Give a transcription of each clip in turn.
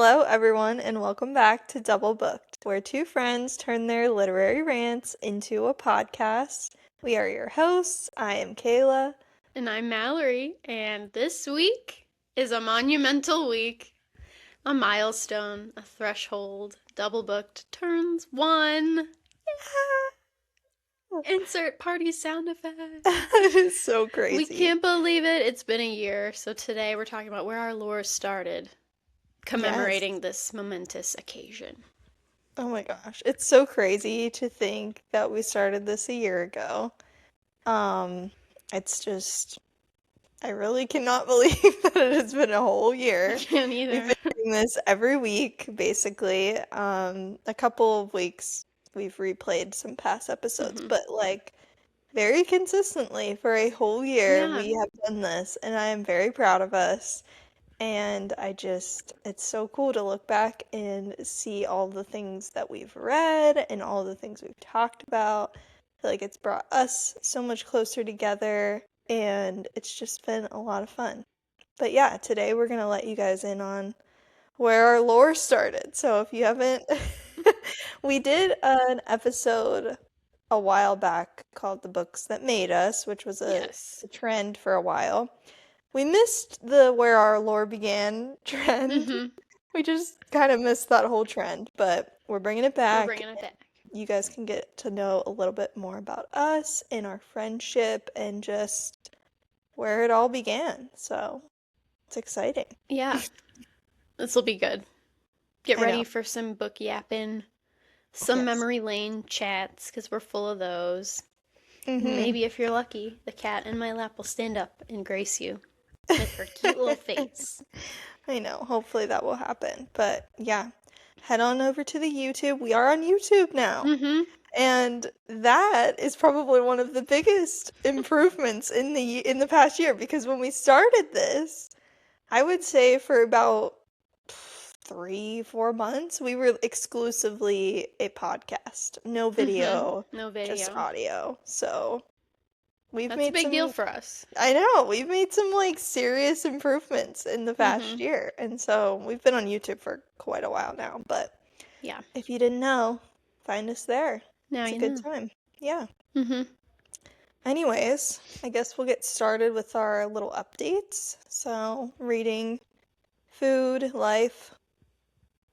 Hello, everyone, and welcome back to Double Booked, where two friends turn their literary rants into a podcast. We are your hosts. I am Kayla. And I'm Mallory, and this week is a monumental week. A milestone, a threshold. Double Booked turns 1. Insert party sound effect. It is so crazy. We can't believe it. It's been a year. So today we're talking about where our lore started, commemorating this momentous occasion. Oh my gosh. It's so crazy to think that we started this a year ago. It's just, I really cannot believe that it has been a whole year. I can't We've either. been doing this every week, basically. A couple of weeks we've replayed some past episodes, but like very consistently for a whole year Yeah. we have done this, and I am very proud of us. And it's so cool to look back and see all the things that we've read and all the things we've talked about. I feel like it's brought us so much closer together, and it's just been a lot of fun. But yeah, today we're going to let you guys in on where our lore started. So if you haven't, we did an episode a while back called The Books That Made Us, which was a trend for a while. We missed the where our lore began trend. We just kind of missed that whole trend, but we're bringing it back. You guys can get to know a little bit more about us and our friendship and just where it all began. So it's exciting. Yeah. This will be good. Get ready for some book yapping, some memory lane chats, because we're full of those. Maybe if you're lucky, the cat in my lap will stand up and grace you with her cute little face. I know. Hopefully that will happen. But yeah, head on over to the YouTube. We are on YouTube now. And that is probably one of the biggest improvements in the past year, because when we started this, I would say for about 3-4 months, we were exclusively a podcast. No video. No video. Just audio. So That's a big deal for us. I know. We've made some like serious improvements in the past year. And so we've been on YouTube for quite a while now. But yeah, if you didn't know, find us there. Now it's a good time. Yeah. Anyways, I guess we'll get started with our little updates. So reading, food, life,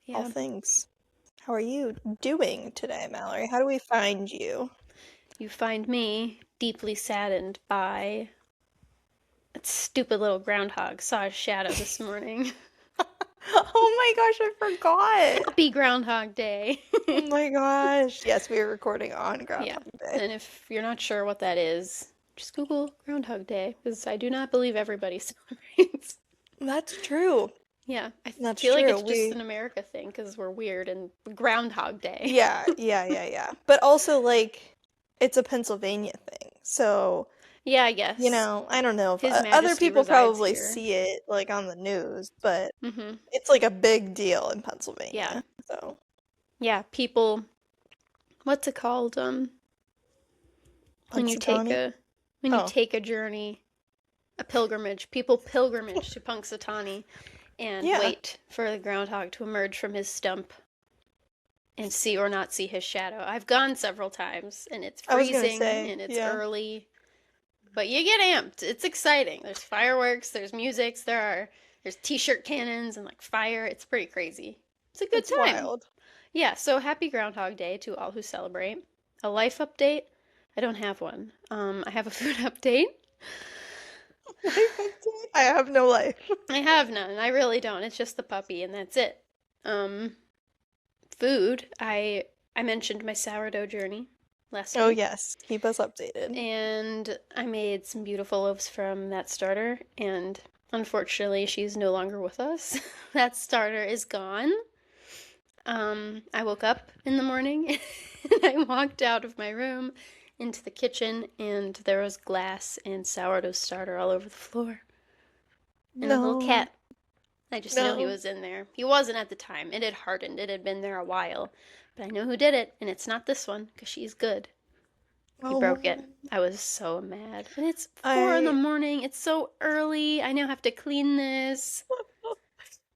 all things. How are you doing today, Mallory? How do we find you? You find me deeply saddened by that stupid little groundhog. Saw a shadow this morning. Oh my gosh, I forgot. Happy Groundhog Day. Oh my gosh. Yes, we are recording on Groundhog Day. And if you're not sure what that is, just Google Groundhog Day, because I do not believe everybody celebrates. That's true. Yeah, I feel like it's just an America thing, because we're weird, and Groundhog Day. Yeah. But also, like, it's a Pennsylvania thing, so... Yeah, I guess. You know, I don't know if other people probably see it, like, on the news, but it's, like, a big deal in Pennsylvania. Yeah. So. Yeah, people... What's it called? When you take a journey, a pilgrimage. People pilgrimage to Punxsutawney and wait for the groundhog to emerge from his stump and see or not see his shadow. I've gone several times, and it's freezing, and it's early. But you get amped. It's exciting. There's fireworks, there's music, there's t-shirt cannons and like fire. It's pretty crazy. It's a good time. Wild. Yeah, so happy Groundhog Day to all who celebrate. A life update? I don't have one. I have a food update. I have no life. I have none. I really don't. It's just the puppy, and that's it. Food. I mentioned my sourdough journey last week. Oh yes, keep us updated. And I made some beautiful loaves from that starter, and unfortunately she's no longer with us. That starter is gone. I woke up in the morning and I walked out of my room into the kitchen, and there was glass and sourdough starter all over the floor. And a little cat. I just know he was in there. He wasn't at the time. It had hardened. It had been there a while. But I know who did it, and it's not this one, because she's good. He broke it. I was so mad. And it's 4 in the morning. It's so early. I now have to clean this.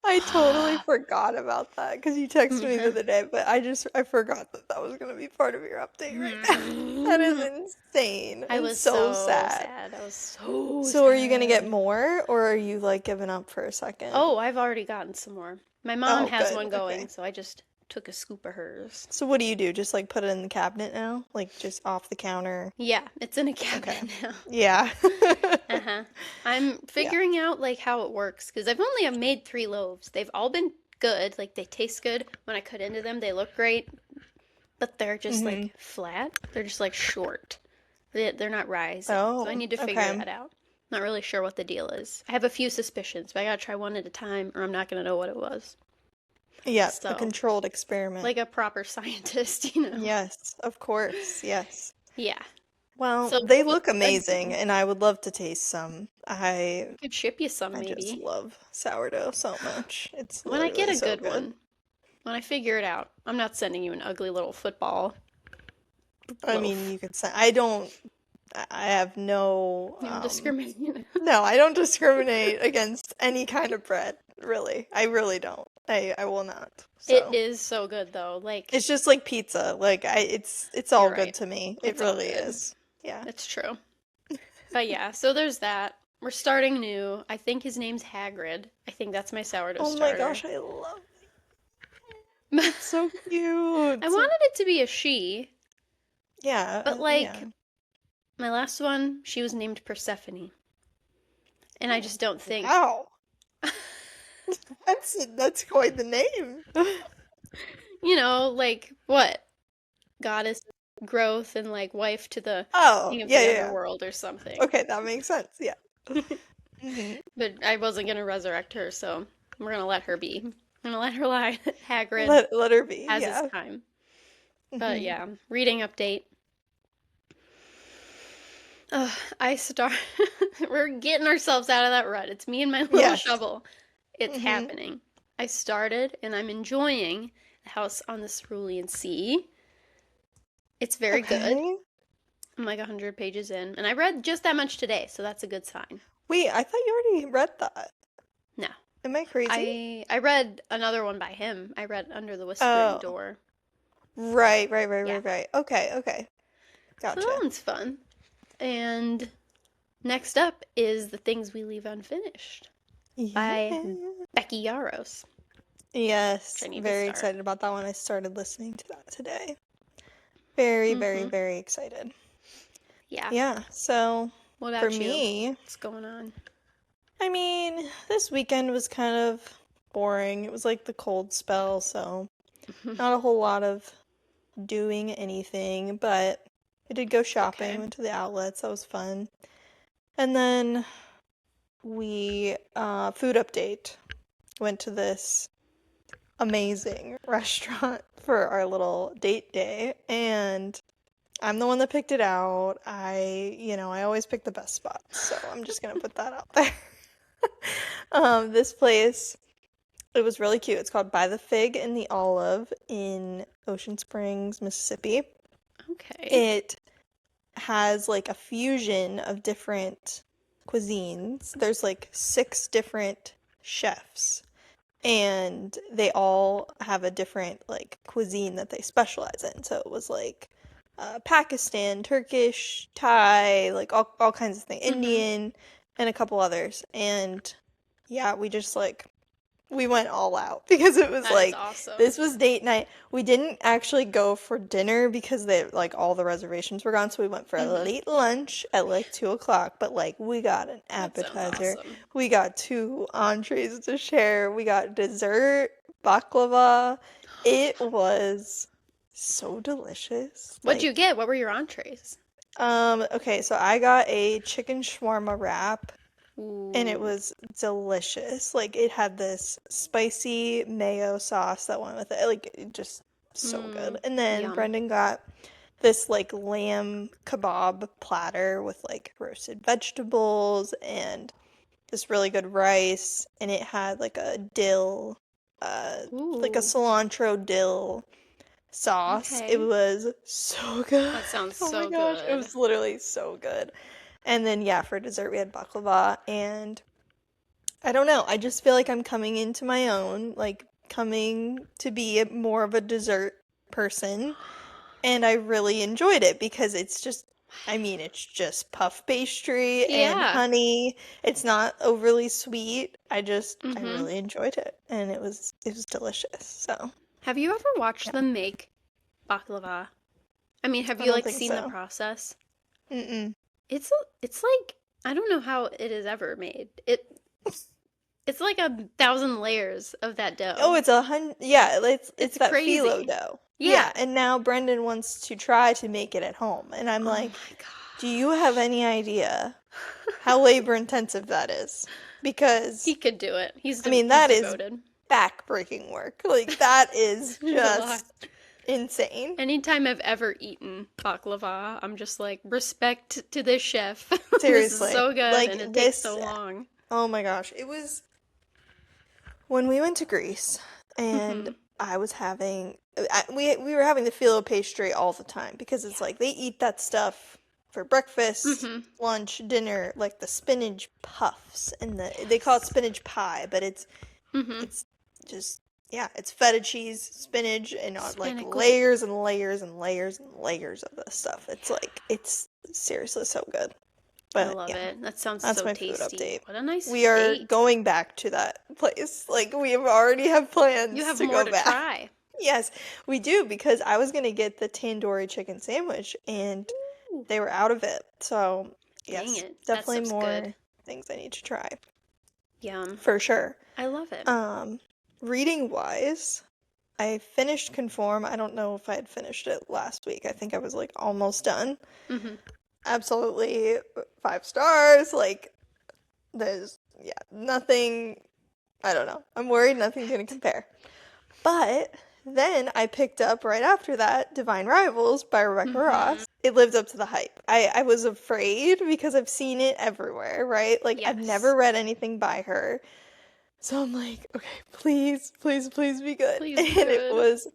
I totally forgot about that because you texted me the other day, but I forgot that that was going to be part of your update right now. That is insane I and was so so sad. sad. I was so So are you going to get sad. more or are you like giving up for a second? Oh, I've already gotten some more. My mom Oh, has good. one going, Okay. so I just took a scoop of hers. So what do you do? Just like put it in the cabinet now? Like just off the counter? Yeah, it's in a Okay. cabinet now. Yeah. Uh-huh. I'm Yeah. figuring out like how it works because I've only made 3 loaves. They've all been good, like they taste good. When I cut into them, they look great, but they're just Hmm. like flat. They're just like short. They're not rising. So I Oh, need to figure okay. that out. Not really sure what the deal is. I have a few suspicions, but I gotta try one at a time or I'm not gonna know what it was. Yep, a So, controlled experiment. like a proper scientist. Yes, of course. Yes. Yeah. Well, So they we'll look amazing see. and I would love to taste some. I could ship you some I just maybe. love sourdough so much. It's When I get literally a so good good. one. When I figure it out. I'm not sending you an ugly little football I mean, loaf. you could say I have no You don't discriminate. no, I don't discriminate against any kind of bread, really. I really don't. I will not. It So, is so good though. Like, it's just like pizza. Like it's all you're good right. to me. It It's all really good. is. Yeah. It's true. But yeah, so there's that. We're starting new. I think his name's Hagrid. I think that's my sourdough Oh my starter. gosh, I love it. I It's so cute. wanted it to be a she, Yeah, but yeah. like my last one, she was named Persephone. And I Oh, just don't think, wow. That's quite the name. like what? Goddess of growth and like wife to the Oh, king of yeah, the yeah, yeah. underworld or something. Okay, that makes sense. Yeah. Hmm. But I wasn't gonna resurrect her, so we're gonna let her be. I'm gonna let her lie. Hagrid Let her be. has his Yeah. time. But Hmm. yeah, reading update. I start. We're getting ourselves out of that rut. It's me and my little Yes. shovel. It's Hmm. happening. I started, and I'm enjoying The House on the Cerulean Sea. It's very good. Okay. I'm like 100 pages in, and I read just that much today, so that's a good sign. Wait, I thought you already read that. No, Am I crazy? I read another one by him. I read Under the Whispering Oh, Door. right, right, right, Yeah, right, right. Okay, okay. so that Gotcha. one's fun. And next up is The Things We Leave Unfinished by Yeah. Becky Yaros, which I Yes, need to very start. excited about that one. I started listening to that today. Very, very, Mm-hmm. very excited. Yeah. Yeah, so What for about you? me, What's going on? I mean, this weekend was kind of boring. It was like the cold spell, so not a whole lot of doing anything, but I did go shopping, Okay. went to the outlets, that was fun. And then food update, went to this amazing restaurant for our little date day, and I'm the one that picked it out. I always pick the best spots, so I'm just gonna put that out there. This place, it was really cute. It's called By the Fig and the Olive in Ocean Springs, Mississippi. Okay. It has like a fusion of different cuisines. There's like 6 different chefs, and they all have a different like cuisine that they specialize in. So it was like Pakistan, Turkish, Thai, like all kinds of things, Mm-hmm. Indian, and a couple others. And yeah, we went all out because it was That is like awesome. this was date night. We didn't actually go for dinner because like all the reservations were gone, so we went for a Mm-hmm. late lunch at like 2 o'clock. But like we got an That sounds appetizer, awesome. we got 2 entrees to share, we got dessert, baklava. It was so delicious. What'd you get? What were your entrees? Okay, so I got a chicken shawarma wrap and it Ooh. was delicious. Like it had this spicy mayo sauce that went with it. Like it just so good. Mm. And then Yum. Brendan got this like lamb kebab platter with like roasted vegetables and this really good rice and it had like a dill uh like a Ooh. cilantro dill sauce. It Okay. was so good. That sounds Oh my so gosh, it good. was literally so good. And then yeah, for dessert we had baklava and I don't know. I just feel like I'm coming into my own, like coming to be more of a dessert person. And I really enjoyed it because it's just, I mean, it's just puff pastry and Yeah. honey. It's not overly sweet. I Mm-hmm. really enjoyed it, and it was delicious. So Have you ever watched yeah, them make baklava? I mean, have I you don't like think seen the so. process? Mm-mm. It's like I don't know how it is ever made. It's like 1,000 layers of that Oh, dough. it's 100. Yeah, it's It's that phyllo crazy. dough. Yeah. Yeah, and now Brendan wants to try to make it at home, and I'm Oh like, my do you have gosh. any idea how labor intensive that is? He Because could do it. I mean, He's that is devoted. back-breaking work. Like that is It's a lot. just insane. Anytime I've ever eaten baklava, I'm just like, respect to this chef. This is Seriously. so good Like and it takes this, so long. oh my gosh. It was when we went to Greece and Mm-hmm. I was having we were having the phyllo pastry all the time because it's Yeah. like they eat that stuff for breakfast, Mm-hmm. lunch, dinner, like the spinach puffs and they call it Yes. spinach pie, but Mm-hmm. it's just yeah, it's feta cheese, spinach, and like Spinacle. layers and layers and layers and layers of this stuff. It's like it's seriously so good. I But love yeah, it. That sounds that's so my food tasty. update. What a nice We are date. going back to that place. Like we have already have You plans have to more go to back. try. Yes, we do because I was gonna get the tandoori chicken sandwich and Ooh, they were out of it. So dang yes, it. That definitely stuff's good. more things I need to try Yum. for sure. I love it. Um, reading wise, I finished Conform. I don't know if I had finished it last week. I think I was like almost done. Mm-hmm. Absolutely 5 stars. Like there's yeah, nothing. I don't know. I'm worried nothing's gonna Perfect. compare. But then I picked up right after that Divine Rivals by Rebecca Mm-hmm. Ross. It lived up to the hype. I was afraid because I've seen it everywhere, right? Like I've Yes. never read anything by her. So I'm like, okay, please, please, please be good. Please be And it good. was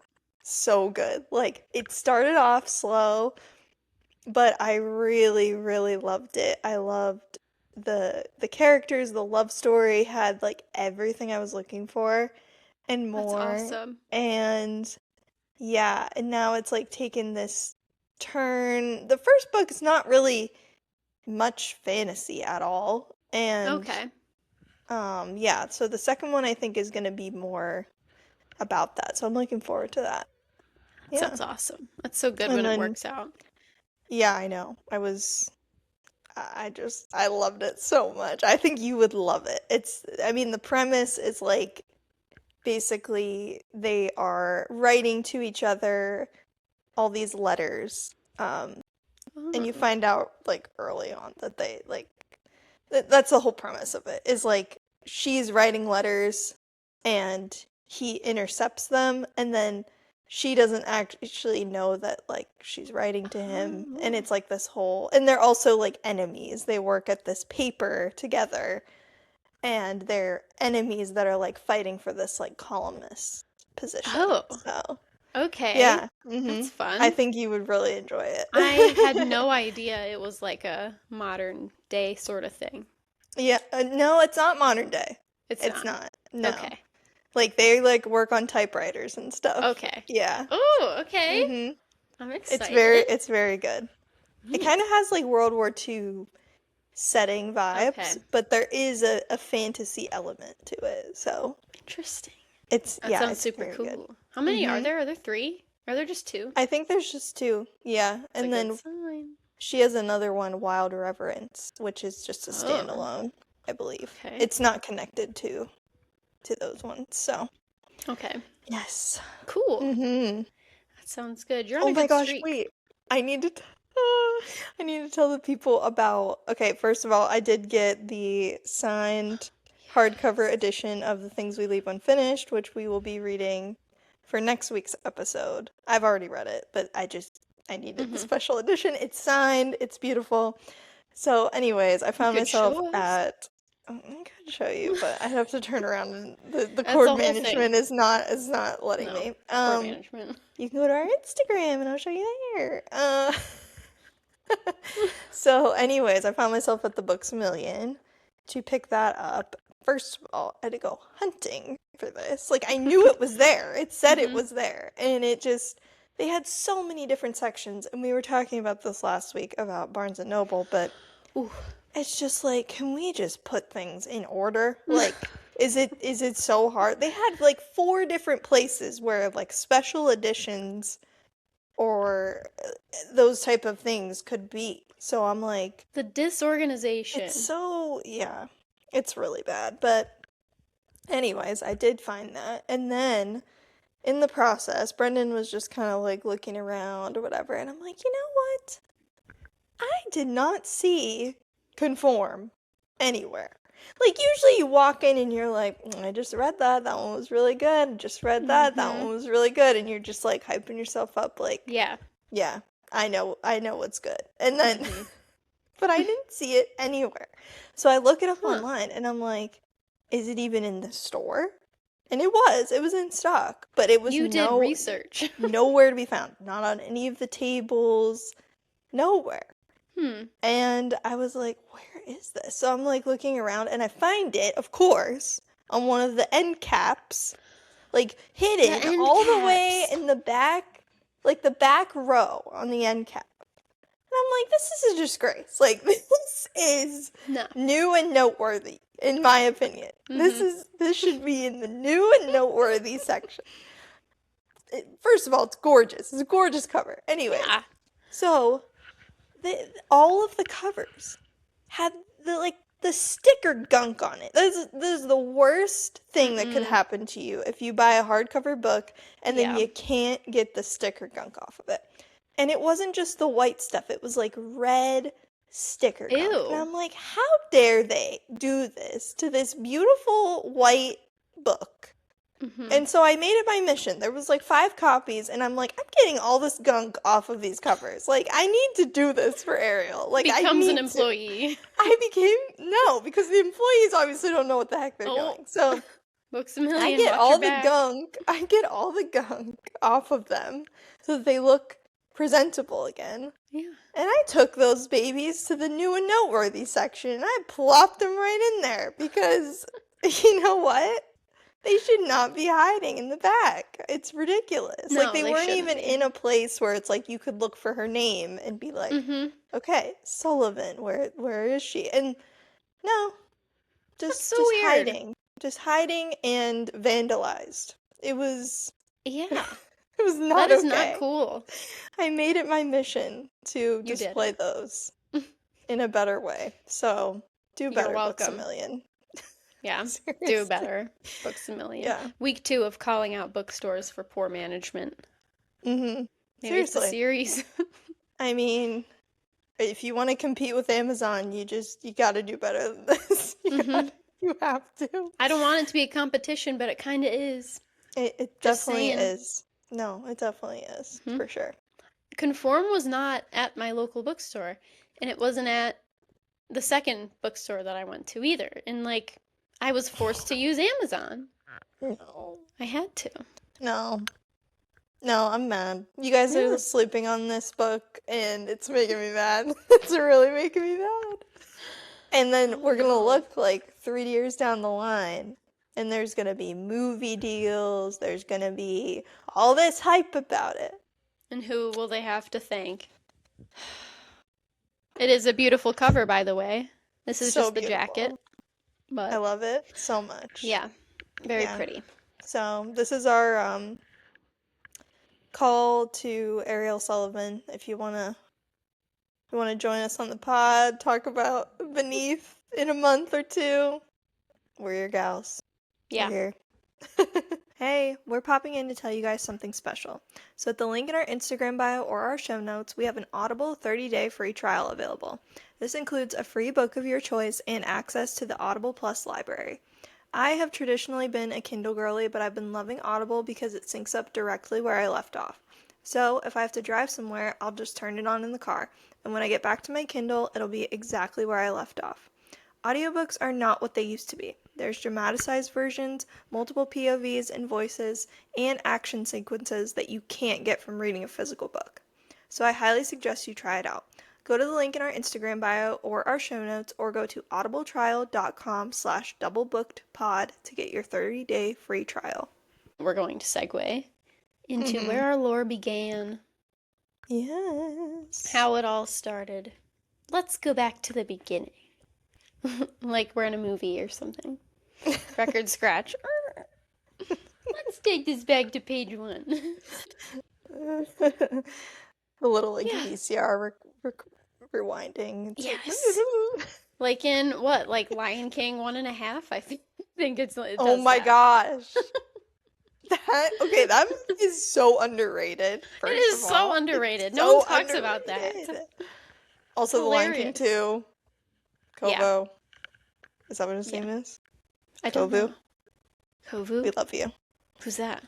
so good. Like it started off slow, but I really, really loved it. I loved the characters, the love story had like everything I was looking for and That's more. awesome. And yeah, and now it's like taken this turn. The first book is not really much fantasy at all. And Okay. yeah, so the second one I think is going to be more about that. So I'm looking forward to that. That Yeah. sounds awesome. That's so good And when it then works out. yeah, I know. I loved it so much. I think you would love it. I mean, the premise is like basically they are writing to each other all these letters. And you Oh. find out like early on that they like that's the whole premise of it is like she's writing letters and he intercepts them and then she doesn't actually know that like she's writing to him and Oh. it's like this whole and they're also like enemies. They work at this paper together and they're enemies that are like fighting for this like columnist position. Oh. So, Okay. yeah. That's I fun. think you would really enjoy I had it. no idea it was like a modern day sort of thing. Yeah, no, it's not modern day. It's It's not. not. No. Okay. Like they like work on typewriters and stuff. Okay. Yeah. Oh, okay. Mhm. I'm It's very excited. it's very good. It kind Neat. of has like World War II setting Okay. vibes, but there is a fantasy element to it. So, Interesting. it's That yeah, sounds it's super very good. cool. How many are Mhm. there? Are there three? Are there just two? I think there's just two. Yeah. It's a And good then sign. she has another one, Wild Reverence, which is just a Oh, standalone, I believe. okay. It's not connected to those ones. So, Okay. yes. Cool. Mhm. That sounds good. You're on Oh a my good gosh, streak. wait. I need to I need to tell the people about okay, first of all, I did get the signed hardcover Yes. edition of The Things We Leave Unfinished, which we will be reading for next week's episode. I've already read it, but I needed the Mm-hmm. special edition. It's signed, it's beautiful. So, anyways, I You found could myself show us. at I could show you, but I have to turn around and the That's cord the whole thing. management is not letting No. me. Cord management. You can go to our Instagram and I'll show you there. So anyways, I found myself at the Books A Million to pick that up. first of all, I had to go hunting for this. Like, I knew it was there. It said it Mm-hmm. was there. And it just, they had so many different sections. And we were talking about this last week about Barnes and Noble, but Ooh. it's just like, can we just put things in order? Like, is it so hard? They had like 4 different places where like special editions or those type of things could be. So I'm like, The disorganization. it's so, yeah, it's really bad. But anyways, I did find that. And then in the process, Brendan was just kind of like looking around or whatever. And I'm like, you know what? I did not see Conform anywhere. Like, usually you walk in and you're like, I just read that. That one was really good. I just read that. That Mm-hmm. one was really good. And you're just like hyping yourself up, like, Yeah. yeah, I know what's good. And then, Mm-hmm. but I didn't see it anywhere. So I look it up Huh. online and I'm like, is it even in the store? And it was in stock, but it was You did research. nowhere to be found. Not on any of the tables, nowhere. And I was like, where is this? So I'm like looking around and I find it, of course, on one of the end caps, like hidden The end all the way caps. in the back, like the back row on the end cap. And I'm like, this is a disgrace. Like, this is No. new and noteworthy, in my opinion. Mm-hmm. This should be in the new and noteworthy section. First of all, it's gorgeous. It's a gorgeous cover. Anyways, Yeah. so all of the covers had the sticker gunk on it. This is the worst thing that could Mm-mm. happen to you if you buy a hardcover book and then Yeah. you can't get the sticker gunk off of it. And it wasn't just the white stuff, it was like red sticker gunk. Ew. And I'm like, how dare they do this to this beautiful white book? Mm-hmm. And so I made it my mission. There was like 5 copies, and I'm like, I'm getting all this gunk off of these covers. Like, I need to do this for Ariel. Like, I Becomes an need to. employee. No, because the employees obviously don't know what the heck they're doing. So Books a Million. I get watch all your the back. gunk. I get all the gunk off of them so that they look presentable again. Yeah. And I took those babies to the new and noteworthy section, and I plopped them right in there because, you know what? They should not be hiding in the back. It's ridiculous. No, Like, they they weren't shouldn't even be. in a place where it's like you could look for her name and be like, Mm-hmm. okay, Sullivan, where is she? And no, That's just so just weird. hiding. Just hiding and vandalized. It was Yeah. it was not That is okay. not cool. I made it my mission to You did. display those in a better way. So, do better, Books a welcome. Million. Yeah. Seriously. Do better. Books a Million. Yeah. Week 2 of calling out bookstores for poor management. Mm-hmm. Maybe it's a Seriously. series. I mean, if you want to compete with Amazon, you got to do better than this. You have to. I don't want it to be a competition, but it kind of is. It Just definitely saying. is. No, it definitely is, Mhm. for sure. Conform was not at my local bookstore, and it wasn't at the second bookstore that I went to either. And like, I was forced to use Amazon. No. I had to. No. No, I'm mad. You guys Yeah. are sleeping on this book, and it's making me mad. It's really making me mad. And then we're gonna look like 3 years down the line, and there's gonna be movie deals, there's gonna be all this hype about it. And who will they have to thank? It is a beautiful cover, by the way. This is So just the beautiful. jacket. I But love it so much. yeah, very Yeah. pretty. So this is our call to Ariel Sullivan. If you wanna join us on the pod, talk about Beneath in a month or 2, we're your gals. Yeah. We're here. Hey, we're popping in to tell you guys something special. So at the link in our Instagram bio or our show notes, we have an Audible 30-day free trial available. This includes a free book of your choice and access to the Audible Plus library. I have traditionally been a Kindle girly, but I've been loving Audible because it syncs up directly where I left off. So if I have to drive somewhere, I'll just turn it on in the car, and when I get back to my Kindle, it'll be exactly where I left off. Audiobooks are not what they used to be. There's dramatized versions, multiple POVs and voices, and action sequences that you can't get from reading a physical book. So I highly suggest you try it out. go to the link in our Instagram bio or our show notes, or go to audibletrial.com/doublebookedpod to get your 30-day free trial. We're going to segue into where our lore began. Yes. How it all started. Let's go back to the beginning. Like we're in a movie or something. Record scratch. Let's take this back to page 1. A little VCR rewinding. It's yes. Like in what? Like Lion King 1.5? I think it does oh my that. gosh. That is so underrated. It is so underrated. No one talks about that. Also, The Lion King 2. Kovu. Yeah. Is that what his name is? I don't know. Kovu? We love you. Who's that?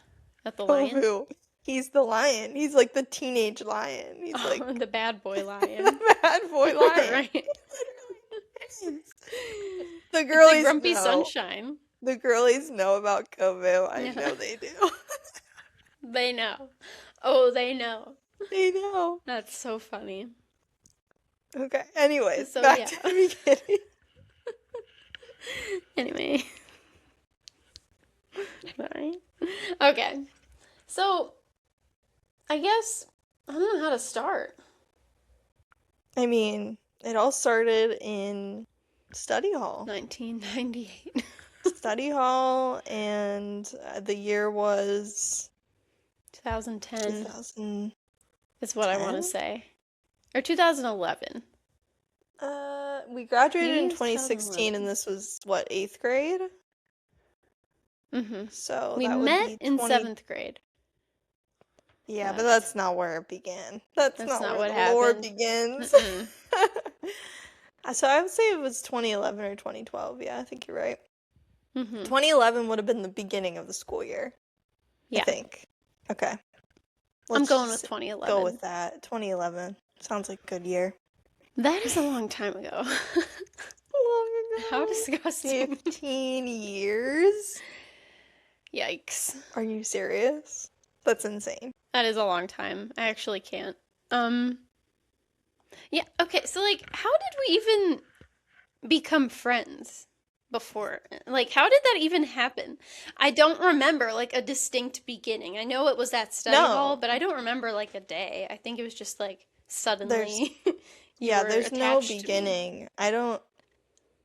That the lion? Kovu. He's the lion. He's like the teenage lion. He's like the bad boy lion. The bad boy lion. Right. The girlies Grumpy know. Sunshine. The girlies know about Kovu. I know they do. They know. Oh, they know. They know. That's so funny. Okay. Anyways, so, back to the beginning. Anyway. Sorry. Okay. So, I guess I don't know how to start. I mean, it all started in study hall. 1998. Study hall, and the year was 2010. 2010? Is what I want to say. Or 2011. We graduated in 2016, and this was, what, 8th grade? Mm-hmm. So we that met would be in 7th grade. Yeah, but that's not where it began. That's not where what the happened. lore begins. So I would say it was 2011 or 2012. Yeah, I think you're right. 2011 would have been the beginning of the school year. Yeah. I think. Okay. I'm going with 2011. Go with that. 2011. Sounds like a good year. That is a long time ago. Long ago. How disgusting. 15 years? Yikes. Are you serious? That's insane. That is a long time. I actually can't. Yeah, okay, so, like, how did we even become friends before? Like, how did that even happen? I don't remember, like, a distinct beginning. I know it was at study hall, but I don't remember, like, a day. I think it was just, like, suddenly there's no beginning. I don't...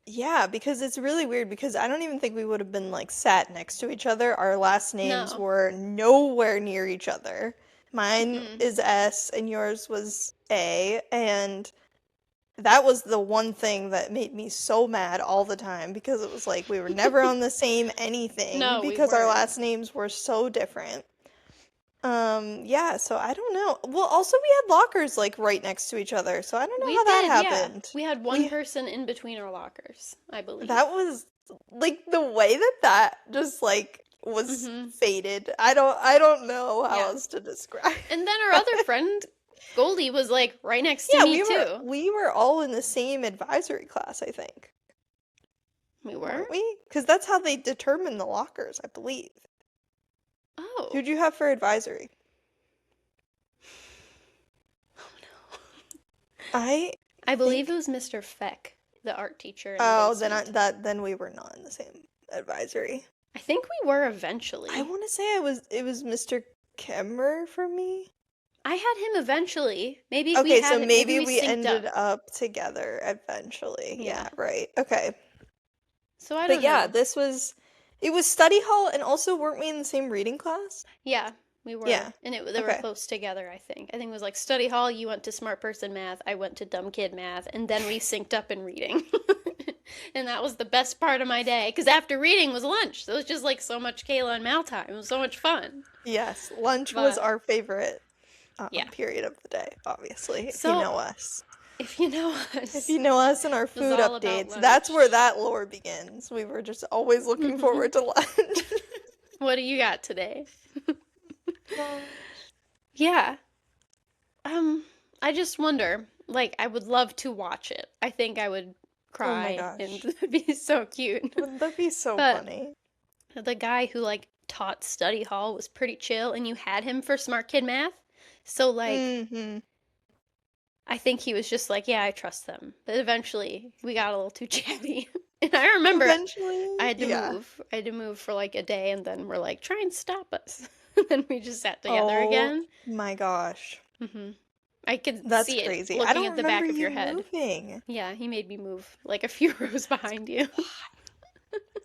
Yeah, because it's really weird, because I don't even think we would have been, like, sat next to each other. Our last names were nowhere near each other. Mine is S, and yours was A, and that was the one thing that made me so mad all the time, because it was like we were never on the same anything, because our last names were so different. Yeah, so I don't know. Well, also we had lockers, like, right next to each other, so I don't know how that happened. Yeah. We had one person in between our lockers, I believe. That was, like, the way that just, like, was fated. I don't know how else to describe. And then our other friend, Goldie, was, like, right next to me, too. We were all in the same advisory class, I think. We were? Weren't we? Because that's how they determine the lockers, I believe. Oh. Who'd you have for advisory? Oh, no. I believe it was Mr. Feck, the art teacher. Oh, then we were not in the same advisory. I think we were eventually. I want to say it was Mr. Kemmer for me. I had him eventually. Maybe we ended up together eventually. Yeah, right. Okay. So I don't know. But yeah, it was study hall, and also weren't we in the same reading class? Yeah, we were. Yeah. And they were close together, I think. I think it was like study hall, you went to smart person math, I went to dumb kid math, and then we synced up in reading. And that was the best part of my day, because after reading was lunch. So it was just like so much Kayla and Mal time. It was so much fun. Yes, lunch was our favorite period of the day, obviously, if you know us. If you know us. If you know us and our food updates, that's where that lore begins. We were just always looking forward to lunch. What do you got today? Yeah. I just wonder, like, I would love to watch it. I think I would cry, and it'd be so cute. Wouldn't that be so funny? The guy who, like, taught study hall was pretty chill, and you had him for smart kid math. So, like, I think he was just like, yeah, I trust them. But eventually, we got a little too chatty. And I remember I Eventually, had to yeah. move. I had to move for like a day, and then we're like, try and stop us. And then we just sat together Oh again. my gosh. I could That's see it crazy. I looking don't at the remember back of you your head. moving. Yeah, he made me move like a few rows behind you.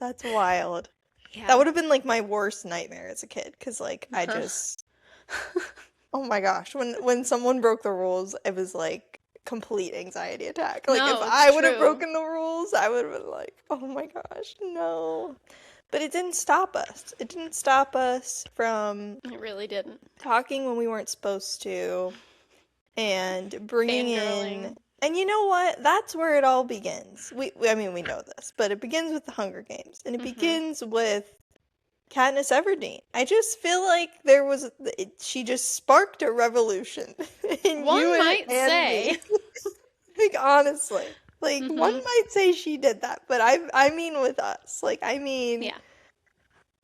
That's wild. That Yeah. would have been like my worst nightmare as a kid, because like I Uh-huh. just, oh my gosh, when someone broke the rules, it was like complete anxiety attack. Like if No, it's I would have true. broken the rules, I would have been like, oh my gosh, no. But it didn't stop us. It didn't stop us from It really didn't. talking when we weren't supposed to and bringing in. Fangirling. And you know what? That's where it all begins. I mean, we know this, but it begins with the Hunger Games, and it Mm-hmm. begins with Katniss Everdeen. I just feel like she just sparked a revolution in you One might and say. me. Like honestly, like one Mm-hmm. might say she did that, but I mean with us. Like I mean Yeah.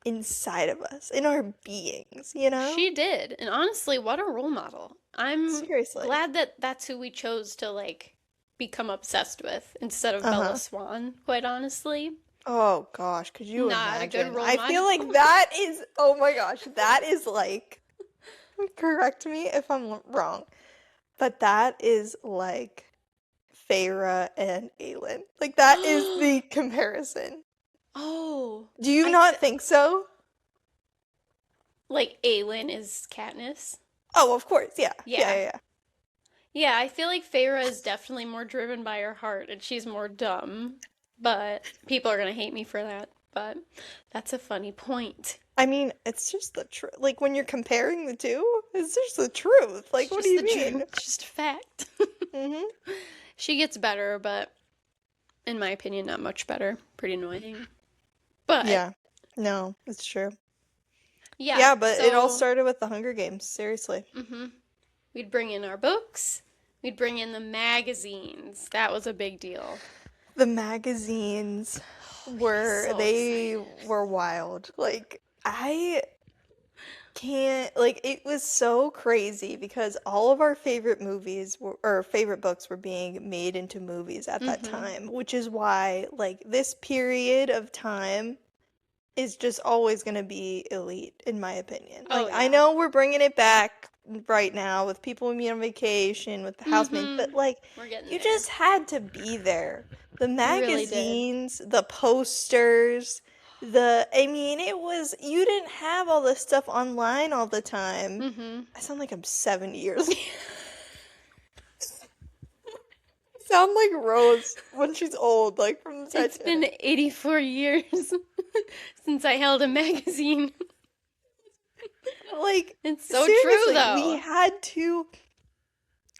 inside of us, in our beings, you know? She did. And honestly, what a role model. I'm Seriously. glad that that's who we chose to like become obsessed with instead of Bella Uh-huh. Swan, quite honestly. Oh gosh, could you Not a good imagine? role I feel model. like that is, oh my gosh, that is like, correct me if I'm wrong, but that is like Feyre and Aelin. Like that is the comparison. Oh, Do you I not th think so? like Aelin is Katniss. Oh, of course, yeah. Yeah, Yeah. yeah, yeah. Yeah, I feel like Feyre is definitely more driven by her heart and she's more dumb. But people are gonna hate me for that. But that's a funny point. I mean, it's just the truth. Like when you're comparing the two, it's just the truth. Like, It's what do just you the mean? truth, it's just a fact. Mm-hmm. She gets better, but in my opinion, not much better. Pretty annoying. But Yeah. No, it's true. yeah, Yeah, but it all so started with the Hunger Games, seriously. we'd bring in our books, we'd bring in the magazines. That was a big deal. The magazines So they excited. were wild. Like I can't like it was so crazy because all of our favorite movies were, or favorite books were being made into movies at that Mm-hmm. time, which is why like this period of time is just always going to be elite in my opinion. Oh Like I yeah. know we're bringing it back right now with people with me on vacation with the housemates, Mm-hmm. but like We're getting you there. just had to be there. The We really did. magazines, the posters, I mean it was you didn't have all this stuff online all the time. Mm-hmm. I sound like I'm 70 years old. I sound like Rose when she's old, like from the It's been Titanic. 84 years since I held a magazine. Like It's so true seriously, though.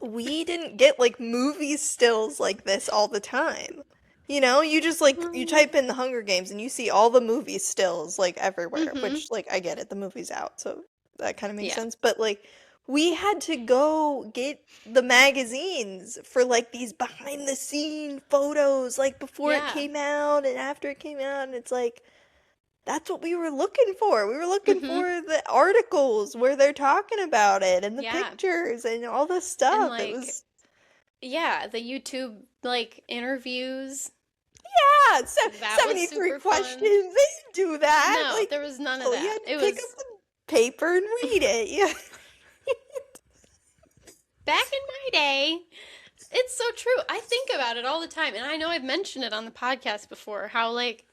we didn't get like movie stills like this all the time. You know, you just like you type in the Hunger Games and you see all the movie stills like everywhere, Mm-hmm. which like I get it, the movie's out, so that kind of makes Yeah. sense. But like we had to go get the magazines for like these behind the scene photos like before it Yeah. came out and after it came out and it's like that's what we were looking for. We were looking Mm-hmm. for the articles where they're talking about it and the Yeah. pictures and all this And stuff. It like, was, yeah, the YouTube like interviews. yeah, That was 73 super fun. questions. They didn't do that. No, Like, there was none of no, you that. had to It pick was up the paper and read it. Yeah. back in my day. It's so true. I think about it all the time. And I know I've mentioned it on the podcast before how, like,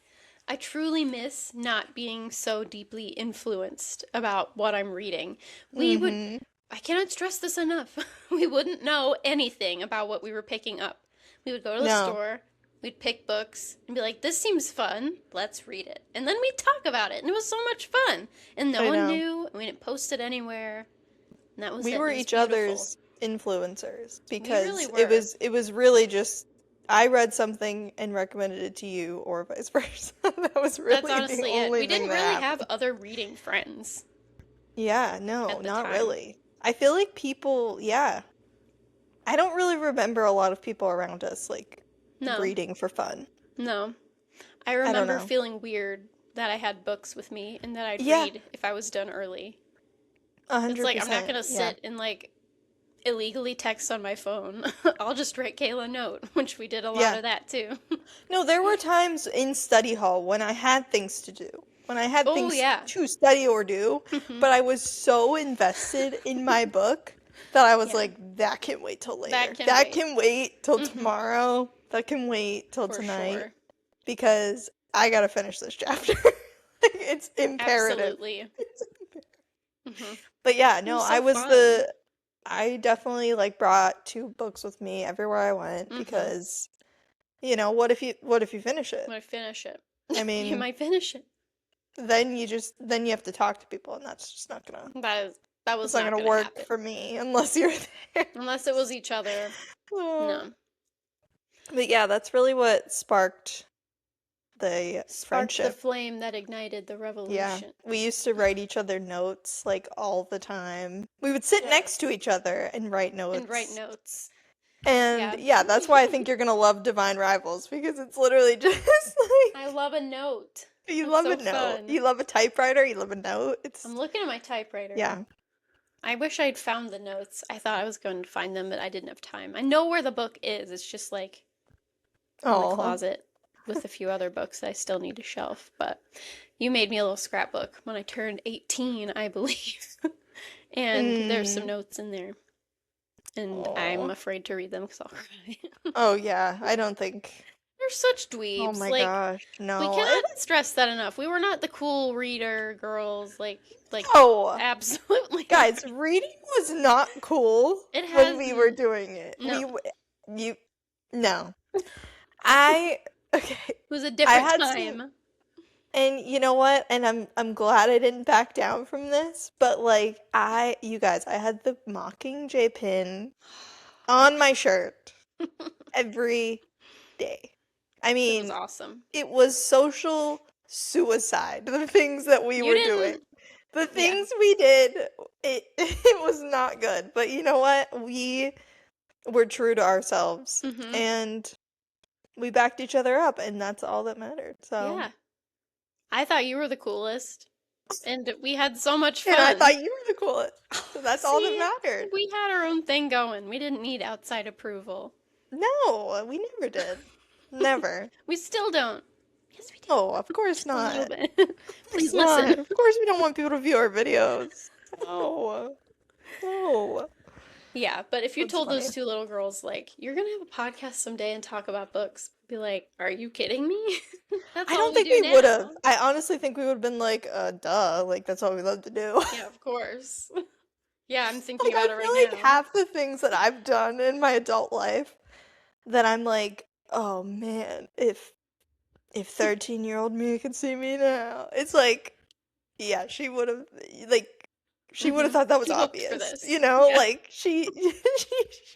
I truly miss not being so deeply influenced about what I'm reading. We would, Mm-hmm. I cannot stress this enough. We wouldn't know anything about what we were picking up. We would go to the No, store, we'd pick books, and be like, this seems fun, let's read it. And then we'd talk about it, and it was so much fun. And no I one know. knew, and we didn't post it anywhere. And that was We it. were It was each beautiful. other's influencers We really because were. it was really just I read something and recommended it to you or vice versa. That was That's really the honestly it. only We thing didn't really that have happened. other reading friends Yeah, no, at the not time. really. I feel like people, yeah. I don't really remember a lot of people around us like No, reading for fun. no. I I don't remember know. feeling weird that I had books with me and that I'd Yeah, read if I was done early. a It's hundred like I'm not percent. gonna Yeah. sit and like illegally text on my phone. I'll just write Kayla a note, which we did a lot Yeah. of that too. No, there were times in study hall when I had things to do, when I had Oh, things yeah. to study or do, Mhm. but I was so invested in my book that I was Yeah, like, that can wait till that later. can That wait. can wait till Hmm. tomorrow. That can wait till For tonight sure. because I gotta finish this chapter. It's imperative. Absolutely. Hmm. But yeah, It no, was so fun. I definitely like brought two books with me everywhere I went Hmm. because, what if you finish it? Might finish it. I You mean, might finish it. then you have to talk to people and that's just not gonna That that's was not not gonna gonna work happen. for me unless you're there. Unless it was each other. Oh. No. But yeah, that's really what sparked the Sparked the friendship. flame that ignited the Yeah, revolution. we used to write each other notes like all the time. We would sit next to Yes. each other and write And write notes. notes. And Yeah. yeah, that's why I think you're gonna love Divine Rivals because it's literally just I like love a note. you That's love a so note. fun. You love a typewriter, you love a note. It's I'm looking at my typewriter. yeah. I wish I'd found the notes. I thought I was going to find them, but I didn't have time. I know where the book is. It's just like in the Oh. closet with a few other books that I still need to shelf. But you made me a little scrapbook when I turned 18, I believe. And there's some Mm. notes in there. And I'm Oh. afraid to read them because I'll cry. Oh yeah, I don't think. They're such Oh dweebs. my Like, gosh, we no. cannot stress that enough. We were not the cool reader girls. Like No. absolutely Guys, not. reading was not cool It when has we were doing it. no. You no. I okay. It was a I different had some time. and you know what? And I'm glad I didn't back down from this, but like you guys, I had the Mockingjay pin on my shirt every day. I It was mean, awesome. it was social suicide, the things that we You were doing. didn't. The Yeah. things we did, it was not good. But you know what? We were true to ourselves Mm-hmm. and we backed each other up, and that's all that mattered. So, Yeah. I thought you were the coolest, and we had so much and I fun. thought you were the coolest. So that's all that See, mattered. we had our own thing going. We didn't need outside approval. No, we never did. Never. We still don't. Yes, we do. Oh, of course Just a little not. bit. Of course Please not. listen. Of course we don't want people to view our videos. No. No. Yeah, but if you That's told those funny. two little girls, like, you're gonna have a podcast someday and talk about books, be like, are you kidding me? That's I all don't we think do we would have. now. I honestly think we would have been like, duh, like that's all we love to do. Yeah, of course. Yeah, I'm thinking Like I about it right feel like now. half the things that I've done in my adult life that I'm like, oh man, if 13-year-old me could see me now. It's like, yeah, like she would have Hmm. thought that was She hoped for obvious. this. Yeah. Like she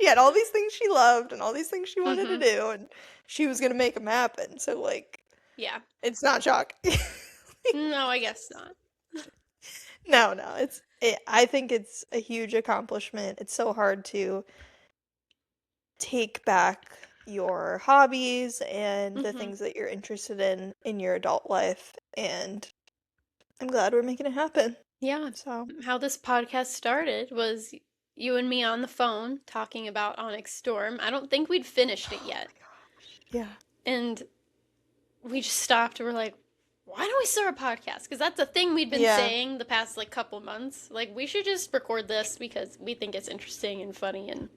had all these things she loved and all these things she wanted to Hmm. do and she was gonna make them happen. So like Yeah. it's not shocking. No, I guess not. No, I think it's a huge accomplishment. It's so hard to take back your hobbies and the Hmm. things that you're interested in your adult life, and I'm glad we're making it happen. Yeah. So, How this podcast started was you and me on the phone talking about Onyx Storm. I don't think we'd finished it oh yet. my gosh. Yeah. And we just stopped. We're like, why don't we start a podcast? Because that's a thing we'd been Yeah. saying the past like couple months. Like, we should just record this because we think it's interesting and funny and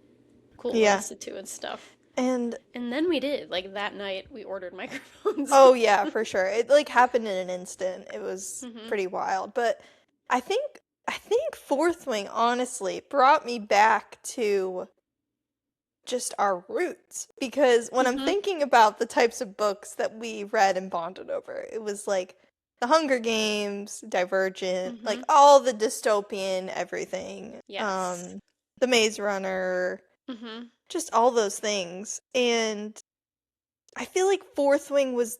cool to Yeah. listen to and stuff. And And then we did. Like, that night we ordered microphones. oh yeah, for sure. It like happened in an instant. It was Hmm. pretty wild. But I think Fourth Wing honestly brought me back to just our roots because when I'm Hmm. thinking about the types of books that we read and bonded over, it was like The Hunger Games, Divergent, like Hmm. all the dystopian everything. Yes. The Maze Runner, Hmm. just all those things. And I feel like Fourth Wing was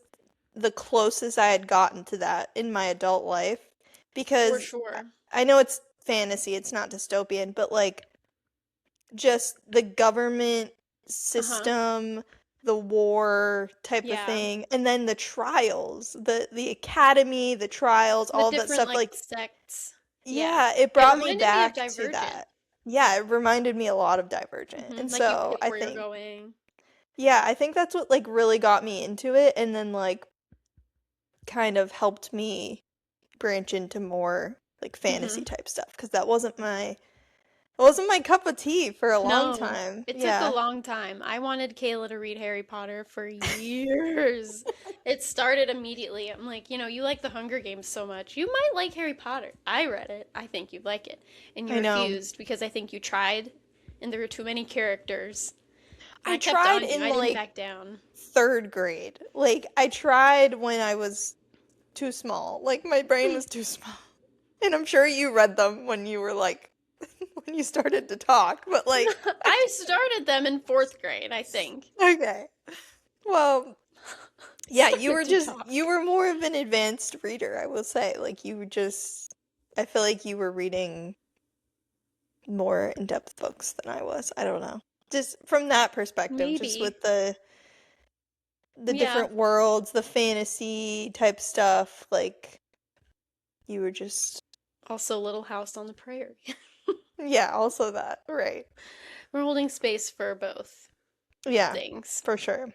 the closest I had gotten to that in my adult life For because sure. I know it's fantasy, it's not dystopian, but like just the government Uh-huh. system, the war type of Yeah. thing, and then the trials, the academy, the trials, The all that different, stuff like, like sects. Yeah. yeah, it It brought me reminded me of back to Divergent. that. Yeah, it reminded me a lot of Divergent. And Like you so pick I where you're think, going. yeah, I think that's what like really got me into it and then like kind of helped me branch into more like fantasy Hmm. type stuff because that wasn't my cup of tea for a long No, time. it took a Yeah. long time. I wanted Kayla to read Harry Potter for years. It started immediately. I'm like, you like the Hunger Games so much. You might like Harry Potter. I read it. I think you'd like it. And you I know. refused because I think you tried and there were too many characters. And I I kept tried on you. in I didn't like back down. third grade. Like I tried when I was too small. Like my brain was too small. And I'm sure you read them when you were like when you started to talk, but like I started them in fourth grade, I think. okay. Well, yeah, you Started were to just talk. you were more of an advanced reader, I will say. Like you were just I feel like you were reading more in-depth books than I was. I don't know. Just from that perspective, just Maybe. with the Yeah. different worlds, the fantasy type stuff, like you were just Also, Little House on the Prairie. yeah, also that, right. We're holding space for both Yeah, things. for sure.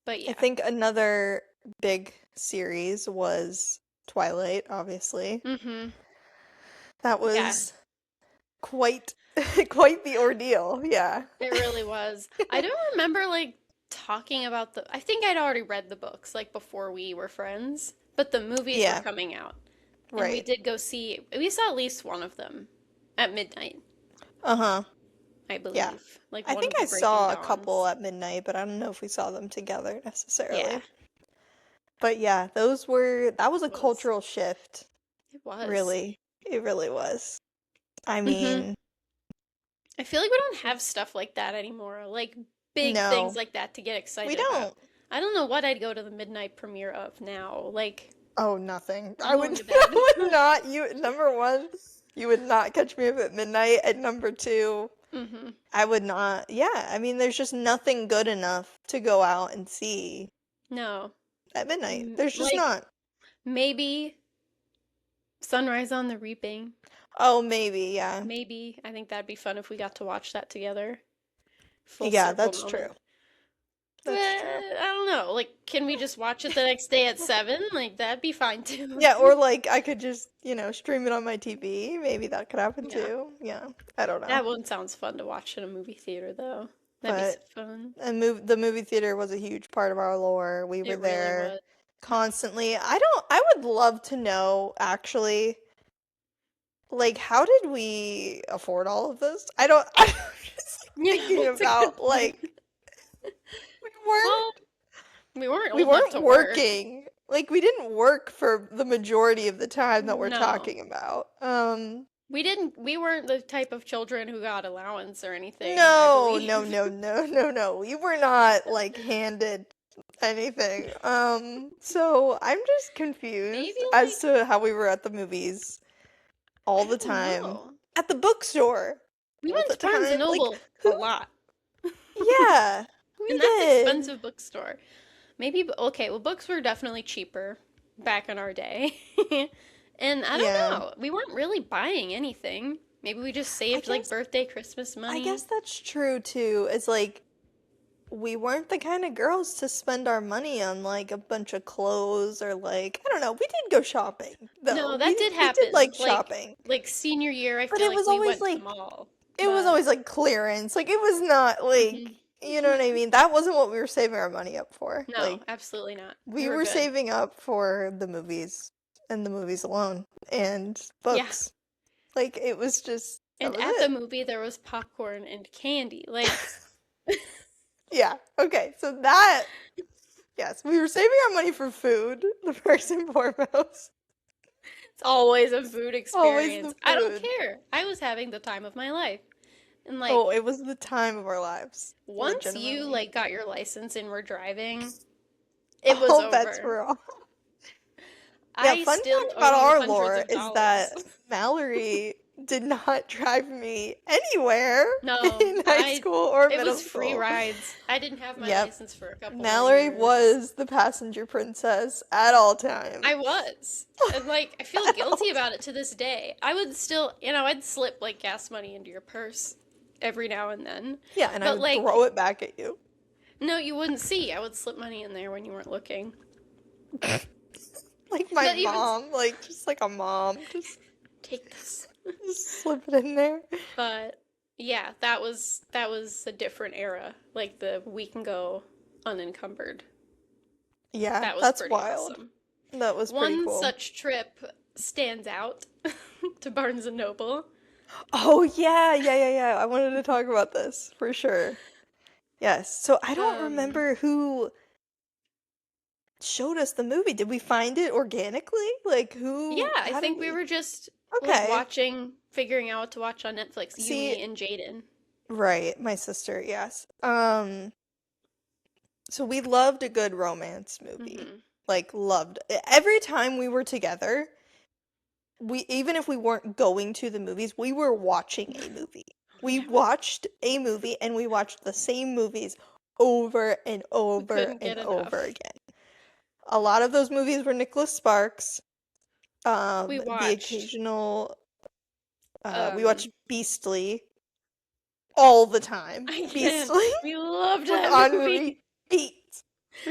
But I yeah. think another big series was Twilight, obviously. Mm-hmm. That Yeah, was quite quite the ordeal. Yeah. it really was. I don't remember like talking about I think I'd already read the books like before we were friends, but the movies were Yeah, coming out. And we right. did go we saw at least one of them at midnight, Uh-huh. I Yeah. believe. Like I one think of the I Breaking saw a couple Dawns. at midnight, but I don't know if we saw them together Yeah, necessarily. But yeah, that was a it was. cultural shift, It was. really. It really was. I Mm-hmm. mean, I feel like we don't have stuff like that anymore. Like big things no, like that to get we excited about. don't. I don't know what I'd go to the midnight premiere of now. Like, Oh, nothing. I'm I would going to bed. I would not you number one, you would not catch me up at midnight. And number two, Mm-hmm. I would not. Yeah, I mean, there's just nothing good enough to go out and see No. at midnight. There's just Like, not. maybe Sunrise on the Reaping. Oh, maybe, yeah. Maybe. I think that'd be fun if we got to watch that together. Full Yeah, circle that's moment. true. But That's true. I don't know. Like, can we just watch it the next day at 7? Like, that'd be fine too. Yeah, or like I could just, stream it on my TV. Maybe that could happen Yeah. too. Yeah, I don't know. That one sounds fun to watch in a movie theater, though. That'd be so But fun. the movie theater was a huge part of our lore. We were It really there was. constantly. I would love to know actually, like, how did we afford all of this? I'm just like, Yeah, thinking that's a good about point. like we weren't Well, we weren't we old enough weren't to work. working. Like we didn't work for the majority of the time that we're No. talking about. We weren't the type of children who got allowance or anything, I No, no, believe. no, no, no, no. We were not like handed anything. So I'm just Maybe confused as like, to how we were at the movies all I the don't time. know. At the bookstore We all went the to Barnes and time. Like Noble a who? lot. Yeah, we And that's did. expensive bookstore. Maybe, okay, well, books were definitely cheaper back in our day. And I don't Yeah. know, we weren't really buying anything. Maybe we just I saved like guess birthday, Christmas I money. guess that's true too. It's like we weren't the kind of girls to spend our money on like a bunch of clothes or like I don't know. We did go shopping No, though. that did We did happen. like shopping. Like senior year, I But feel it like was we always went to the like mall. it was But always like clearance. Like it was not like mhm. you know what I mean? That wasn't what we were saving our money up for. No, Like absolutely not. We we were were good. saving up for the movies and the movies alone and Yeah. books. Like it was just that And was at the it. movie there was popcorn and candy. Like Yeah. Okay. So that yes, we were saving our money for food, the first and foremost. it's always a food Always experience. the I don't food. care. I was having the time of my life. And Oh, like it was the time of our lives. once you Legitimately. like got your license and were driving, it was All bets over. were off. Yeah, I fun still fact owe about you our hundreds lore of is dollars. that Mallory did not drive me anywhere No, in high school or it middle was free school. rides. I didn't have my Yep. license for a couple more Mallory years. was the passenger princess at all times. I was. And like I feel At all guilty about it to this day. I would still, I'd slip like gas money into your purse every now and then. Yeah, and I But would like throw it back at you. no, you wouldn't see. I would slip money in there when you weren't looking. Like my But even mom, like just like a mom, take this. just slip it in there. But yeah, that was a different era. Like the we can go unencumbered. Yeah, That was that's pretty wild. awesome. That was pretty One cool. such trip stands out to Barnes and Noble. Oh yeah. I wanted to talk about this for sure. Yes. So I don't Um, remember who showed us the movie. Did we find it organically? Like yeah, who? I How did think we we? were just like Okay. figuring out what to watch on Netflix. You, See, me, and Jaden. right, my sister, yes. So we loved a good romance movie. Hmm. Like loved. Every time we were together, we even if we weren't going to the movies, we were watching a movie. We Yeah, watched a movie and we watched the same movies over and we over couldn't and get over enough. again. A lot of those movies were Nicholas Sparks. We The watched. occasional we Um, watched Beastly all the time. I can't. Beastly We loved was that on movie. repeat.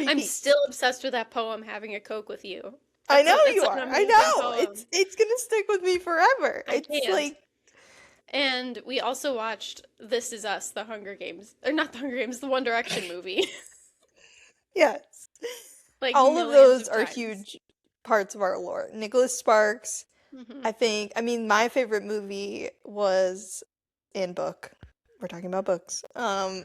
I'm Repeat. still obsessed with that poem, "Having a Coke with You." I That's know it's you such an are. I amazing know. poem. It's gonna stick with me forever. I It's can't. like And we also watched This Is Us, the Hunger Games, or not the Hunger Games, the One Direction movie, yes. like All of millions those of are times. huge parts of our lore. Nicholas Sparks, Hmm. I mean, my favorite movie was in book. We're talking about books.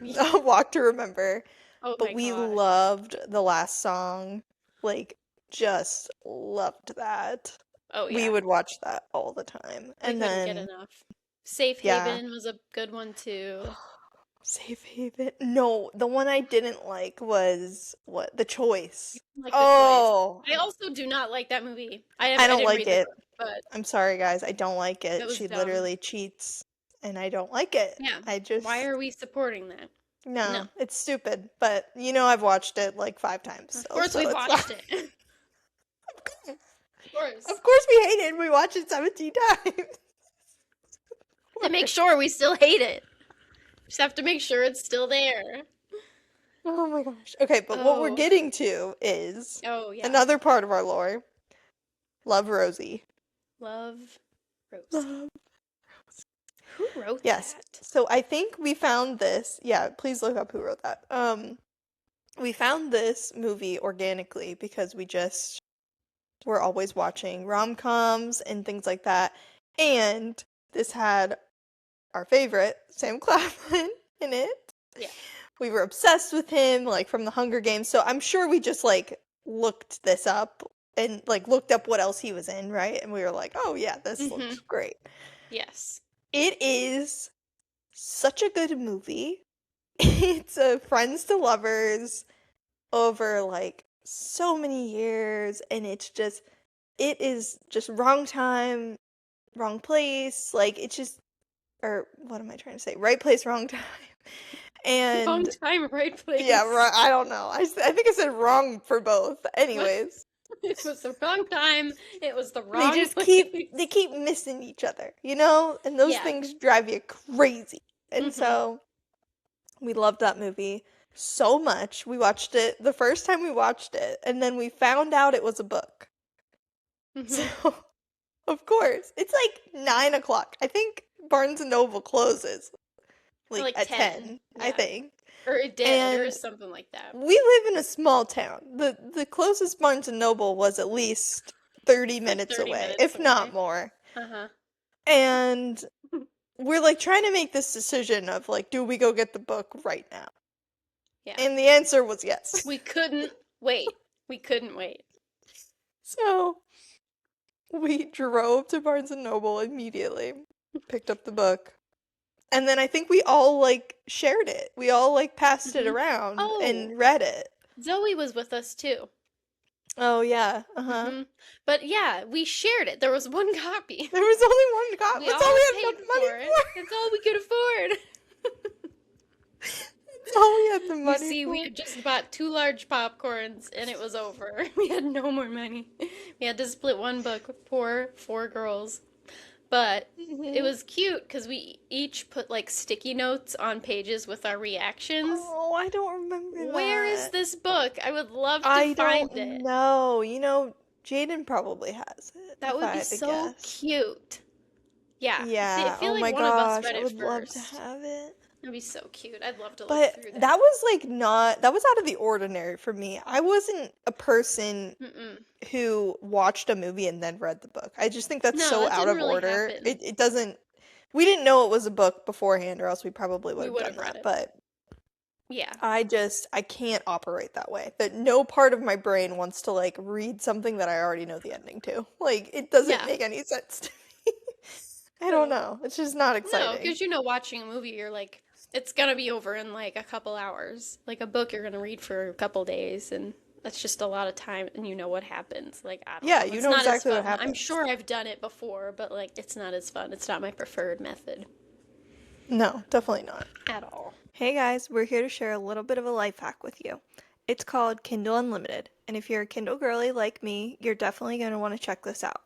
Yeah. Walk to Remember. Oh But my we God. loved the last song. Like, just loved that. Oh We yeah. would watch that all the time. We And couldn't get then, enough. Safe yeah. Haven was a good one too. Safe Haven. No, the one I didn't like was what? The You Choice. like The Choice. Oh, I also do not like that movie. I I don't didn't like read the it. book, but I'm sorry, guys. I don't like that it. was She dumb. literally cheats, and I don't like it. Yeah. I Why just, are we supporting that? No. no, it's stupid. But I've watched it like 5 times Of still, course so we've it's fine. watched it. Of Of course. course we hate it. We watched it 17 times. To make sure we still hate it. Just have to make sure it's still there. Oh my gosh. Okay, but what we're Oh. getting to is Oh yeah. another part of our lore. Love Rosie. Love Rosie. Love. Who wrote Yes. that? So I think we found this. Yeah, please look up who wrote that. We found this movie organically because we just were always watching rom-coms and things like that. And this had our favorite, Sam Claflin, in it. Yeah. We were obsessed with him, like from the Hunger Games. So I'm sure we just like looked this up and like looked up what else he was in, right? And we were like, oh yeah, this Mm-hmm. looks great. Yes. It is such a good movie. It's a friends to lovers over like so many years, and it is just wrong time, wrong place. Like it's just, or what am I trying to say? Right place, wrong time. Wrong And time, right yeah, place. right. I don't know. I think I said wrong for both. What? Anyways, It was the wrong time. It was the they wrong just place. keep missing each other, you know? And those Yeah. things drive you crazy. And Mm-hmm. so we loved that movie so much. We watched it the first time we watched it, and then we found out it was a book. So, Mm-hmm. of course, it's like 9 o'clock. I think Barnes and Noble closes Or like like at 10. 10, I Yeah. think. Or it did, or And something like that. we live in a small town. The closest Barnes and Noble was at least 30 Like minutes 30 away, minutes if not away. more. Uh-huh. And we're like trying to make this decision of like, do we go get the book right now? Yeah. And the answer was yes. We couldn't wait. We couldn't wait. So we drove to Barnes and Noble immediately, picked up the book, and then I think we all like shared it. We all like passed it Mm-hmm. around Oh, and read it. Zoe was with us too. Oh yeah. Uh-huh. But yeah, we shared it. There was one copy. There was only one cop. We That's all all we had paid enough for money it. That's all we could afford. for. That's all we had the You money see, we for. had just bought 2 large popcorns and it was over. We had no more money. We had to split one book with poor 4 girls. But it Hmm. was cute because we each put like sticky notes on pages with our reactions. Oh, I don't remember Where is that. this book? I would love to I find don't it. know. Jaden probably has it, That if would I be had to so guess. cute. Yeah, I Yeah. feel Oh like my one of us gosh, read I it would love to first. have it. That'd be so cute. I'd love to look But through that that. was like not, that was out of the ordinary for me. I wasn't a person Mm-mm. who watched a movie and then read the book. I just think that's No, so that out didn't of really order. happen. It doesn't, we didn't know it was a book beforehand, or else we probably would We have would done have read that. it. But Yeah. I can't operate that way. That no part of my brain wants to like read something that I already know the ending to. Like, it doesn't Yeah. make any sense to me. I don't No. know. It's just not No, exciting. because watching a movie, you're like, it's gonna be over in like a couple hours. Like a book, you're gonna read for a couple days, and that's just a lot of time, and you know what happens. Like, I don't Yeah, know. you It's know not as exactly what fun. I'm happens. sure I've done it before, but like, it's not as fun. It's not my preferred method No, definitely not. at all. Hey guys, we're here to share a little bit of a life hack with you. It's called Kindle Unlimited, and if you're a Kindle girly like me, you're definitely going to want to check this out.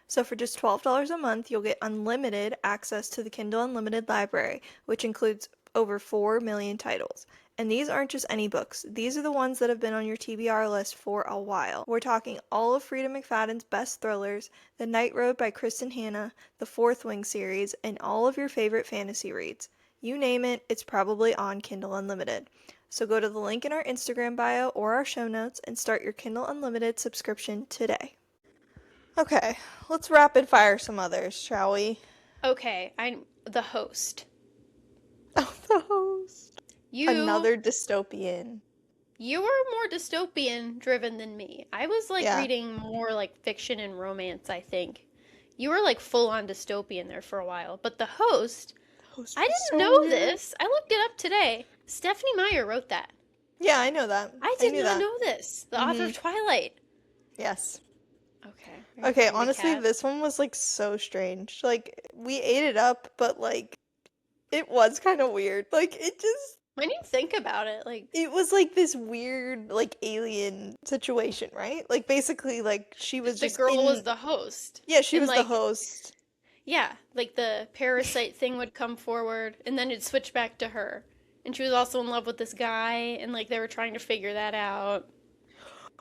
So for just $12 a month, you'll get unlimited access to the Kindle Unlimited library, which includes over 4 million titles. And these aren't just any books. These are the ones that have been on your TBR list for a while. We're talking all of Frida McFadden's best thrillers, The Night Road by Kristen Hanna, the Fourth Wing series, and all of your favorite fantasy reads. You name it, it's probably on Kindle Unlimited. So go to the link in our Instagram bio or our show notes and start your Kindle Unlimited subscription today. Okay, let's rapid fire some others, shall we? Okay, I'm the host. Oh, the host. You Another dystopian. you were more dystopian driven than me. I was like Yeah. reading more like fiction and romance, I think. You were like full on dystopian there for a while. But the host, The host I was didn't so know weird. this. I looked it up today. Stephanie Meyer wrote that. Yeah, I know that. I I did knew not that. know this. The author Mm-hmm. of Twilight. Yes. Okay. Are you Okay, ready to honestly, recap? this one was like so strange. Like, we ate it up, but like, it was kind of weird. Like, When you think about it, like it was like this weird, like, alien situation, right? Like, basically, like, she was the just girl was in, the host. yeah, she And was the like host. yeah, like the parasite thing would come forward and then it'd switch back to her. And she was also in love with this guy and like they were trying to figure that out.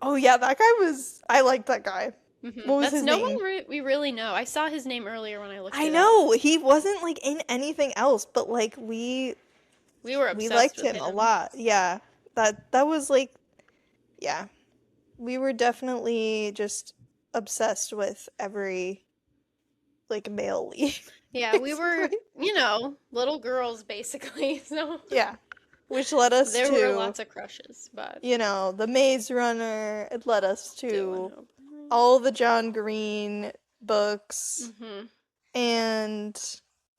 Oh, yeah, that guy was, I liked that guy. What was That's his no one name? we really know. I saw his name earlier when I looked I it up. know, he wasn't, like, in anything else, but, like, We were we obsessed liked with him a him. lot. Yeah, that was, like, yeah. We were definitely just obsessed with every, like, male lead, Yeah, we were, basically. little girls basically. So Yeah. Which led us there were to, lots of crushes, but The Maze Runner. It led us to Dylan all the John Green books. Hope. And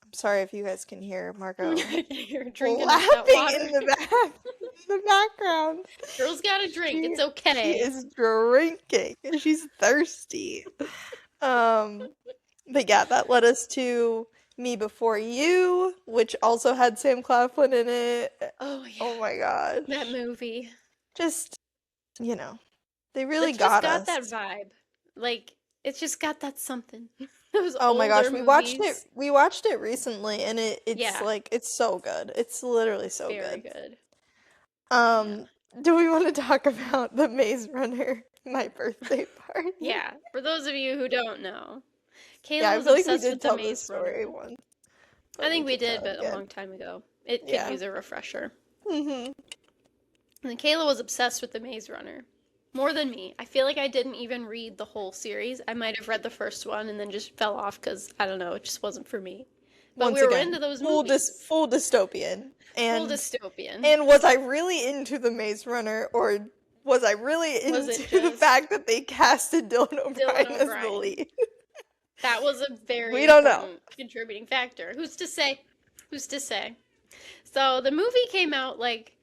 I'm sorry if you guys can hear Margot You're drinking his hot laughing water. in the back, in the background. Girl's got a drink. She It's she okay. is drinking. She's thirsty. Um, but yeah, that led us to Me Before You, which also had Sam Claflin in it. Oh yeah, Oh my that gosh. movie. Just, they really It's just got got us. that vibe. Like it's just got that something. Those Oh my older gosh, movies. we watched it recently and it's Yeah, like it's so good. It's literally so very good. good. Yeah. Um, do we want to talk about the Maze Runner, my birthday party? Yeah. For those of you who don't know, Yeah, Kayla I was feel like we obsessed did with the tell this Maze story Runner. once, I but we think we can did, tell it but a again. long time ago. It could Yeah. use a refresher. Mhm. And Kayla was obsessed with the Maze Runner. More than me. I feel like I didn't even read the whole series. I might have read the first one and then just fell off because, I don't know, it just wasn't for me. But Once we were again, into those movies. full dystopian. Full And dystopian. was I really into the Maze Runner, or was I really Was it into the just fact that they casted Dylan Dylan O'Brien as the O'Brien? lead? That was a very We don't know. important contributing factor. Who's to say? Who's to say? So the movie came out like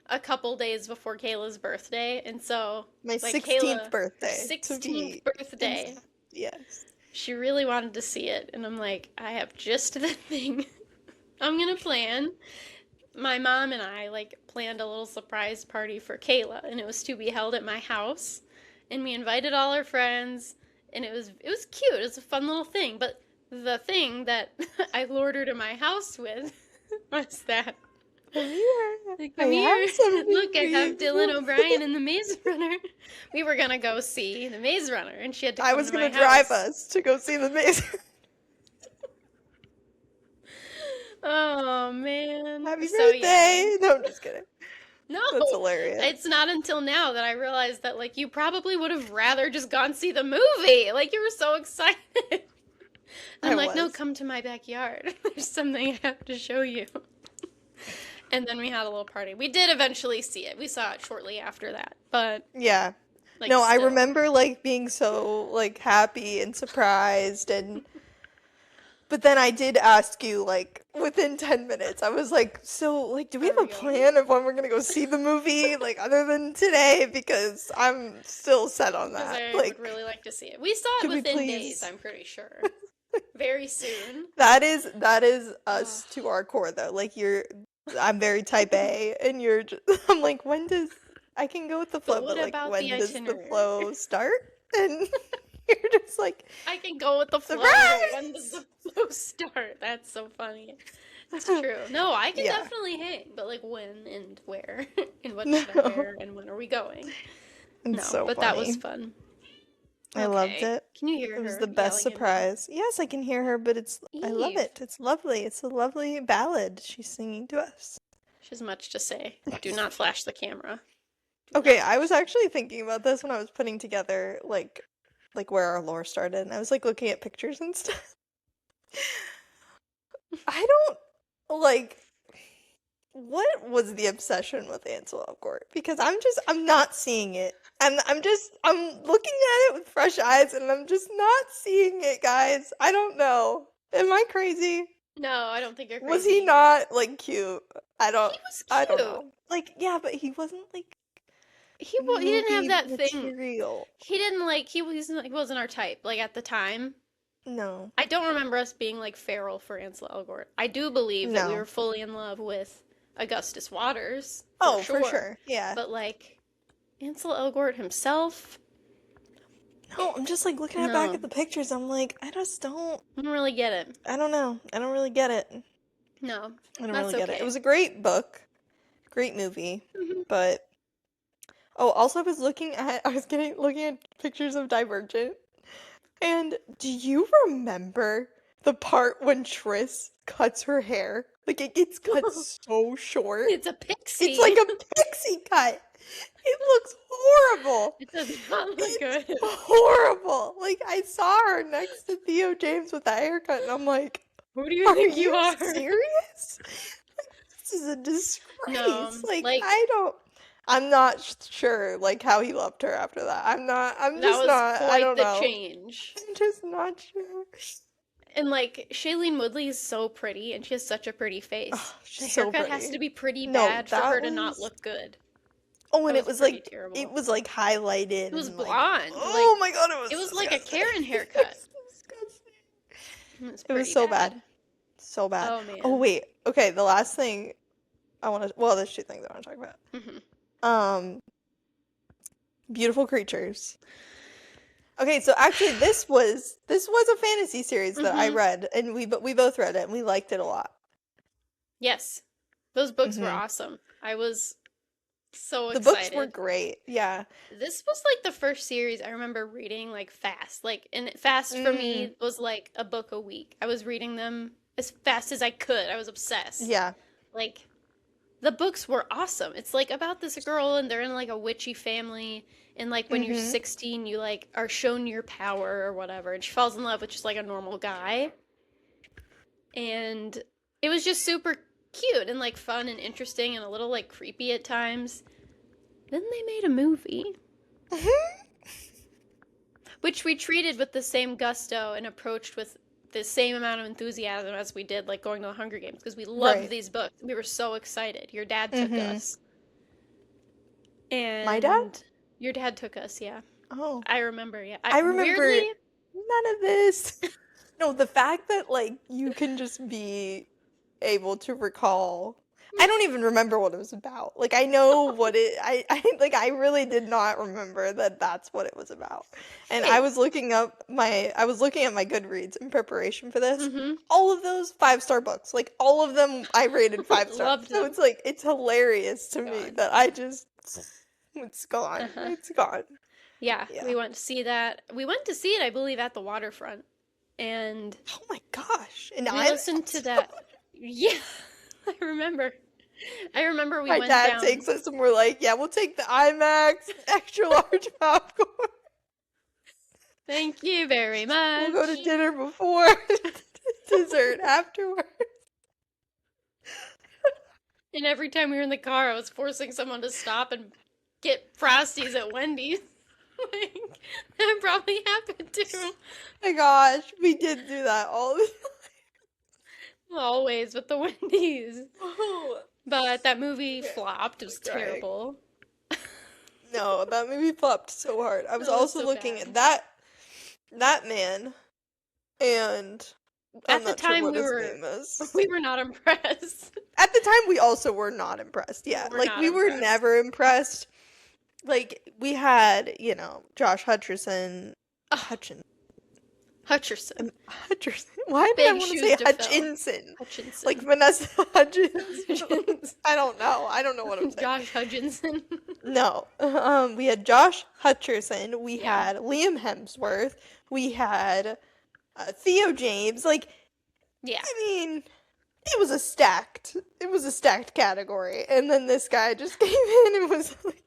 a couple days before Kayla's birthday, and so My like 16th her birthday, to 16th be birthday, exact. Yes. she really wanted to see it, and I'm like, I have just the thing. I'm gonna plan. My mom and I like planned a little surprise party for Kayla, and it was to be held at my house, and we invited all our friends, and it was cute. It was a fun little thing, but the thing that I lured her to my house with was that, Come here. like, I come have here. something Look, for I have Dylan you. O'Brien and the Maze Runner. We were gonna go see the Maze Runner, and she had to I come was to gonna my drive house. us to go see the maze. Oh man. Happy So yeah. birthday! No, I'm just kidding. No, That's hilarious. it's not until now that I realized that like you probably would have rather just gone see the movie. Like you were so excited. I I'm like, no, was. come to my backyard. There's something I have to show you. And then we had a little party. We did eventually see it. We saw it shortly after that. But Yeah. like No, I still. remember like being so like happy and surprised and but then I did ask you like within 10 minutes. I was like, "So, like do we Are have a we going? plan of when we're going to go see the movie like other than today because I'm still set on Because that." I would Like, really like to see it. We saw it could we within days, please? I'm pretty sure. Very soon. That is Ugh. us to our core though. Like I'm very type A and you're just, I'm like, when does I can go with the But flow, what but like about the when does the itinerary? flow start? And you're just like, I can go with the flow, but when does surprise! the flow start? That's so funny. It's true. No, I can Yeah. definitely hang, but like when and where and what should I No. wear and when are we going? It's No, so but that was funny. fun. I loved Okay. it. Can you hear It was the her best yelling at me? surprise. Yes, I can hear her, but I love Eve. it. It's lovely. It's a lovely ballad she's singing to us. She has much to say. Do not flash the camera. Do Okay, not I flash was the actually thinking about this when I was putting together like where our lore started, and I was like looking at pictures and stuff. I don't like what was the obsession with Ansel Elgort? Because I'm not seeing it. I'm looking at it with fresh eyes and I'm just not seeing it, guys. I don't know. Am I crazy? camera. No, I don't think you're Was he crazy. not like cute? He was I don't cute. know. Like yeah, but he wasn't like He didn't have movie that thing. material. He didn't like he wasn't our type like at the time. No. I don't remember us being like feral for Ansel Elgort. I do believe that we were No. fully in love with Augustus Waters, for Oh, for sure. sure. Yeah. But like Ansel Elgort himself, No, I'm just like looking back no. at the pictures. I'm like, I just don't. I don't really get it. I don't know. I don't really get it. No. I don't That's really get it. It okay. was a great book, great movie, Mhm. but oh, also I was getting looking at pictures of Divergent, and do you remember the part when Triss cuts her hair? Like it gets cut so short. It's a It's like pixie. a pixie cut. It looks horrible. It does not look It's good. horrible. Like I saw her next to Theo James with that haircut, and I'm like, Who do you are think you you are? serious? This is a No, disgrace. Like like I'm not sure like how he loved her after that. I'm that just was not, I quite don't the know. change. I'm just not sure. And like Shailene Woodley is so pretty and she has such a pretty face. Oh, The she's so haircut has to pretty. be pretty No, bad for that her to not was look good. oh, That and was pretty it terrible. was like highlighted It was and like blonde. Like oh my god, it was it was like a disgusting. Karen It haircut. was disgusting. It was It was pretty so bad. bad. So bad. Oh Oh man. wait. Okay, the last thing I want to well, there's two things I want to talk about. Hmm. Um Beautiful Creatures. Okay, so actually this was a fantasy series that I Hmm. read and we both read it and we liked it a lot. Yes. Those books were Mhm. awesome. I was so The books were excited. great. Yeah. This was like the first series I remember reading like fast. Like and fast for Mm, me was like a book a week. I was reading them as fast as I could. I was obsessed. yeah. Like the books were awesome. It's like about this girl and they're in like a witchy family and like when you're Mhm. 16 you like are shown your power or whatever and she falls in love with just like a normal guy. And it was just super cute and like fun and interesting and a little like creepy at times. Then they made a movie which we treated with the same gusto and approached with the same amount of enthusiasm as we did like going to the Hunger Games because we loved Right. these books. We were so excited. Your dad took Mhm. us. My dad? And your dad took us, yeah. Oh. I remember, yeah. I remember Weirdly, none of this. No, the fact that like you can just be able to recall. I don't even remember what it was about. Like I know what it I like I really did not remember that that's what it was about. And thanks. I was looking at my Goodreads in preparation for this. Mm-hmm. All of those 5-star books, like all of them I rated 5 stars. Loved So them. it's like it's hilarious to me God. that I just it's gone. Uh-huh. It's gone. Yeah, Yeah. we went to see that. We went to see it, I believe, at the waterfront. And Oh my gosh. And we listened to IMAX? that. Yeah, I remember. I remember we My went dad down. takes us and we're like, yeah, we'll take the IMAX, extra large popcorn. Thank you very We'll go to much. dinner before, dessert afterward. And every time we were in the car, I was forcing someone to stop and get Frosties at Wendy's. Like, that probably happened too. Oh my gosh, we did do that all the Always with the Wendy's. time. But that movie Okay, flopped. It was crying. terrible. No, that movie flopped so hard. I was That was also so looking bad. at that man, and I'm At the not sure time, what his name is. we were not impressed. At the time, we also were not impressed. Yeah, We were like not we were impressed. never impressed. Like we had, Josh Hutcherson, Oh, Hutchin, Hutcherson. Hutcherson. Why did I Big want to shoes say to fill. Hutchinson? Hutchinson. Like Vanessa Hudgens. Hutchins. I don't know. I don't know what I'm saying. Josh Hutchinson. No. We had Josh Hutcherson. We Yeah. had Liam Hemsworth. We had Theo James. Like, Yeah. I mean, it was a stacked category. And then this guy just came in and was like,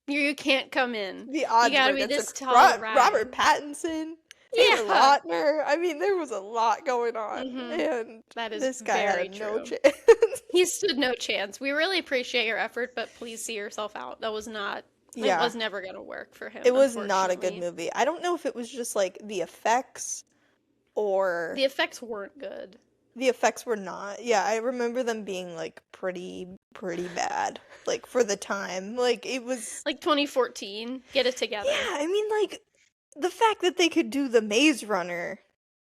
You can't come in. the odds You gotta were be against this him. tall, Ryan. Robert Pattinson, Taylor Yeah. Lautner. I mean, there was a lot going on, Mhm. and That is this guy very had no true. chance. He stood no chance. We really appreciate your effort, but please see yourself out. That was not. It Yeah, was never gonna work for him. it was not a good Unfortunately. movie. I don't know if it was just like the effects or The effects weren't good. the effects were not. Yeah, I remember them being like pretty bad. Like for the time, like it was. Like 2014. Get it together. Yeah, I mean, like the fact that they could do the Maze Runner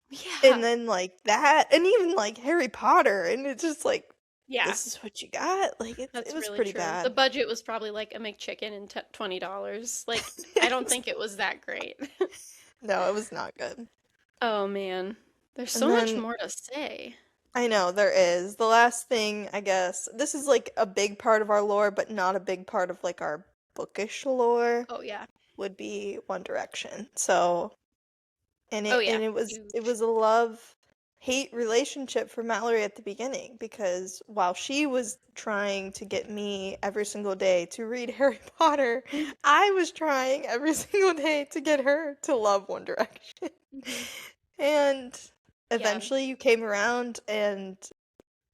Yeah. and then like that, and even like Harry Potter, and it's just like. Yeah. This is what you got? Like, it That's was really pretty true. bad. The budget was probably like a McChicken and $20. Like, I don't think it was that great. No, it was not good. Oh man. There's And so much then, more to say. I know, there is. The last thing, I guess, this is like a big part of our lore, but not a big part of like our bookish lore, Oh yeah. would be One Direction. So, Oh yeah. and it Huge. was a love-hate relationship for Mallory at the beginning because while she was trying to get me every single day to read Harry Potter, I was trying every single day to get her to love One Direction. Mhm. And Yeah. eventually you came around and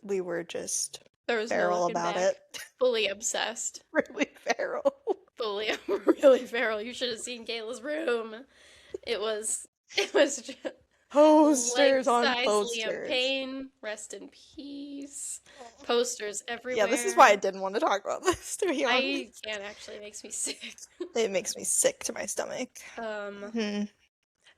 we were just There was no feral looking about back. it. Fully obsessed. Really feral. Fully really feral. You should have seen Kayla's room. It was just Posters on life-size Liam posters. Payne, rest in peace. Posters Yeah, everywhere. this is why I didn't want to talk about this, to be I honest. can't actually. It makes me sick. It makes me sick to my stomach. Hmm.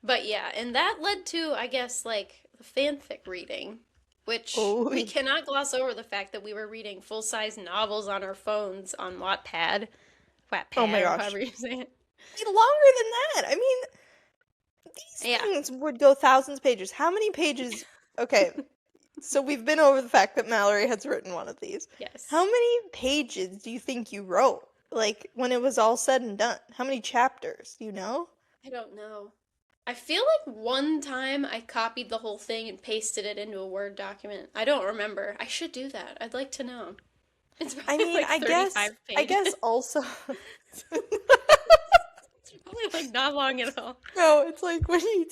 But yeah, and that led to, I guess, like the fanfic reading, which Oh, we cannot gloss over the fact that we were reading full-size novels on our phones on Wattpad, oh my or gosh. however you say it. Longer than that. I mean, these Yeah. things would go thousands of pages. How many pages? Okay, so we've been over the fact that Mallory has written one of these. Yes. How many pages do you think you wrote? Like, when it was all said and done? How many chapters? You know? I don't know. I feel like one time I copied the whole thing and pasted it into a Word document. I don't remember. I should do that. I'd like to know. It's I probably mean, like I 35 guess pages. also It's probably like not long at all. no, it's like when you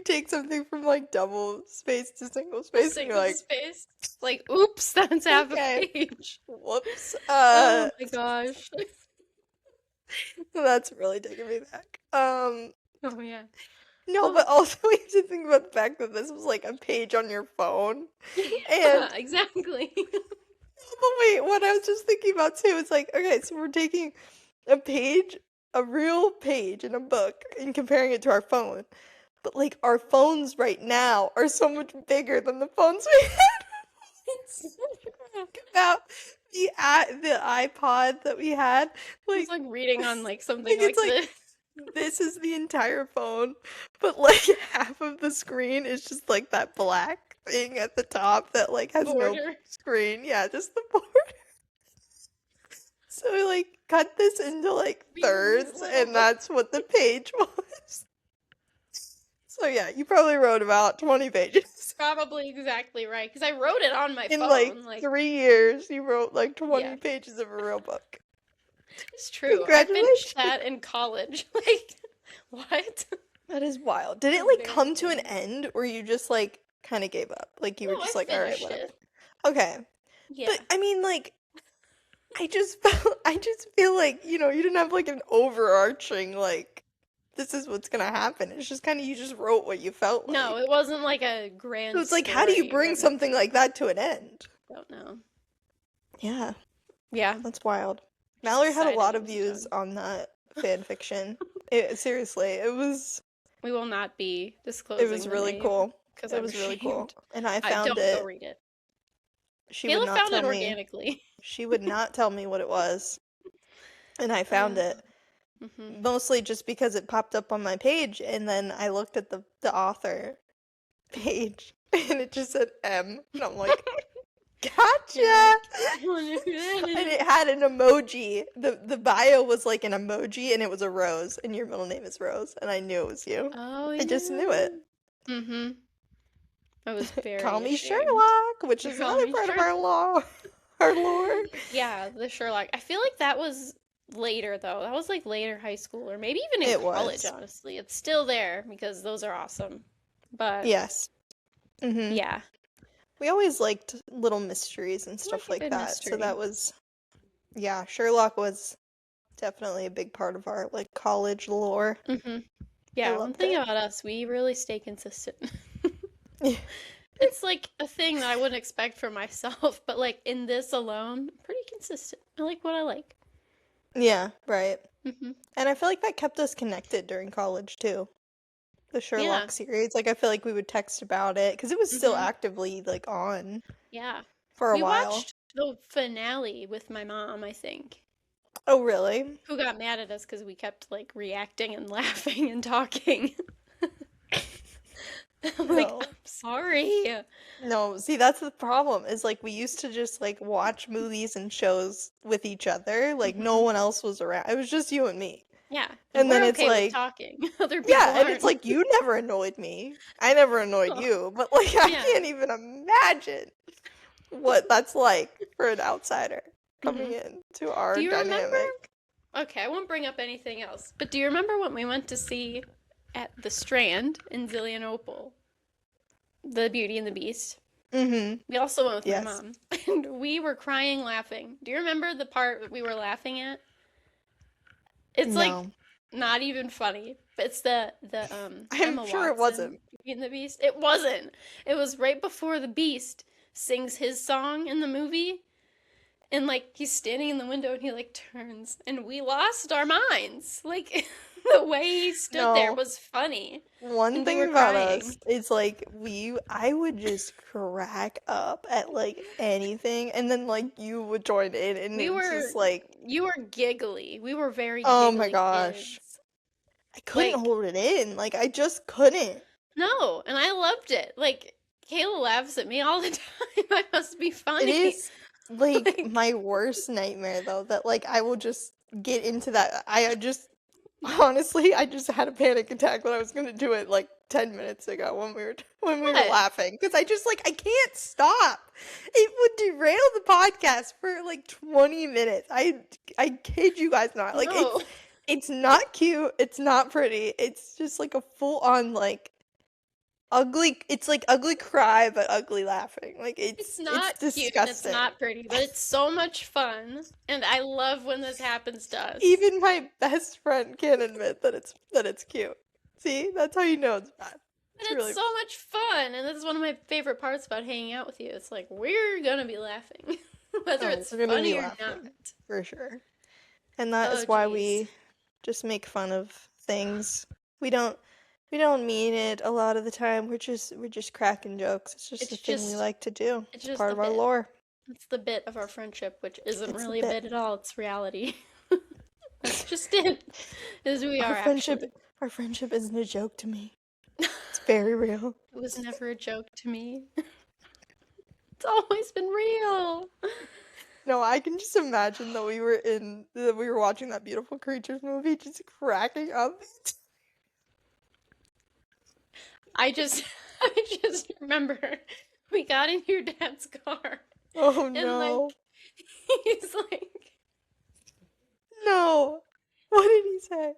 take something from like double space to single space and Single you're like, space. Like, oops, that's half okay, a page. whoops. Oh my gosh. That's really taking me back. Oh yeah. No, but also we have to think about the fact that this was like a page on your phone. Yeah, And exactly. But wait, what I was just thinking about too is like, okay, so we're taking a page, a real page in a book, and comparing it to our phone. But like our phones right now are so much bigger than the phones we had. Think about the iPod that we had. It's Like, like reading on like something like it's like like this. this is the entire phone, but like half of the screen is just like that black thing at the top that like has no Border. screen. Yeah, just the border. So we like cut this into like These thirds, little and that's what the page was. So yeah, you probably wrote about 20 pages. Probably exactly right, because I wrote it on my In like phone. Like, 3 years, you wrote like 20 yeah, pages of a real book. it's true. I finished Congratulations. that in college. Like, what? That is wild. Did it I'm like very come to an excited. end or you just like kind of gave up? Like you No, were I just like, all right, finished whatever. it. Okay. Yeah. But I mean like I just feel like, you didn't have like an overarching like this is what's gonna happen. It's just kind of you just wrote what you felt No, like. it wasn't like a So grand it's like how do you story or bring something anything. like that to an end? Don't know. Yeah, Yeah, that's wild. just Mallory had a decided lot it of was views done. on that fan fiction. Seriously, We will not be it disclosing was the really name cool. because It I'm was really cool. ashamed. And I I found don't go it. read it. She would Kayla not found tell it me. organically. She would not tell me what it was. And I found Uh, it hmm mostly just because it popped up on my page and then I looked at the author page and it just said M and I'm like, You're gotcha. like, I wonder who that And is. it had an emoji. The bio was like an emoji and it was a rose and your middle name is Rose and I knew it was you. Oh I just knew it. yeah. Mm-hmm. I was Call very me ashamed. Sherlock, which is Call another me part of Sherlock. our law, our lore. Yeah, the Sherlock. I feel like that was later though. That was like later high school or maybe even in It college, was. honestly. It's still there because those are awesome. But Yes. Hmm. yeah, We always liked little mysteries and I like stuff a like good that. So that mystery. was, yeah, Sherlock was definitely a big part of our like college lore. Mm-hmm. I Yeah, one loved thing it. about us, we really stay consistent. Yeah. It's like a thing that I wouldn't expect for myself, but like in this alone, pretty consistent. I like what I like. Yeah, right. Hmm And I feel like that kept us connected during college too. The Yeah. Sherlock series, like I feel like we would text about it because it was still hmm actively like on Yeah. for a We while. watched the finale with my mom, I think, Oh, really? who got mad at us because we kept like reacting and laughing and talking. I'm like, No. I'm sorry. No, see, that's the problem is like we used to just like watch movies and shows with each other. Like no hmm one else was around. It was just you and me. Yeah, and And then we're it's okay with like, talking. Other people yeah, and it's aren't. like you never annoyed me. I never annoyed Oh, you. But like I yeah. can't even imagine what that's like for an outsider hmm coming in to Do our you remember? dynamic. Okay, I won't bring up anything else. But do you remember when we went to see at the Strand in Zillionople, The Beauty and the Beast? Mm-hmm. We also went with my Yes. mom, and we were crying laughing. Do you remember the part that we were laughing at? It's like No. not even funny. But it's the I'm Emma sure it Watson wasn't. Beauty and the Beast. It wasn't. It was right before the Beast sings his song in the movie, and like he's standing in the window and he like turns, and we lost our minds. Like the way he stood there No. was funny, One and we were thing about us crying. is like I would just crack up at like anything and then like you would join in and We it's were just like, you were giggly. We were very oh my giggly gosh. kids. I couldn't Like hold it in. Like I just couldn't. no, and I loved it. Like Kayla laughs at me all the time. I must be It funny. is like Like my worst nightmare though that like I will just get into that. I just honestly I just had a panic attack when I was gonna do it like 10 minutes ago when we were what? laughing because I just like I can't stop. It would derail the podcast for like 20 minutes. I kid you guys not. Like No. it's not cute, it's not pretty. It's just like a full on like ugly it's like ugly cry but ugly laughing. Like It's it's not cute and it's disgusting. not pretty, but it's so much fun. And I love when this happens to us. Even my best friend can't admit that it's cute. See? That's how you know it's bad. But It's it's really so much fun. And this is one of my favorite parts about hanging out with you. It's like, we're gonna be laughing. whether Oh, it's we're gonna be funny or not. laughing for sure. And that Oh, is why geez. we just make fun of things. We don't we don't mean it a lot of the time. We're just cracking jokes. It's just a It's thing we just, like to do. it's It's just part a of our bit. lore. It's the bit of our friendship, which isn't It's a really a bit. bit at all. It's reality. That's just it, as we Our are friendship actually. our friendship isn't a joke to me. It's very real. It was never a joke to me. It's always been real. No, I can just imagine that we were watching that Beautiful Creatures movie just cracking up. I just, I just remember we got in your dad's car, Oh and no. like, he's like, No. What did he say?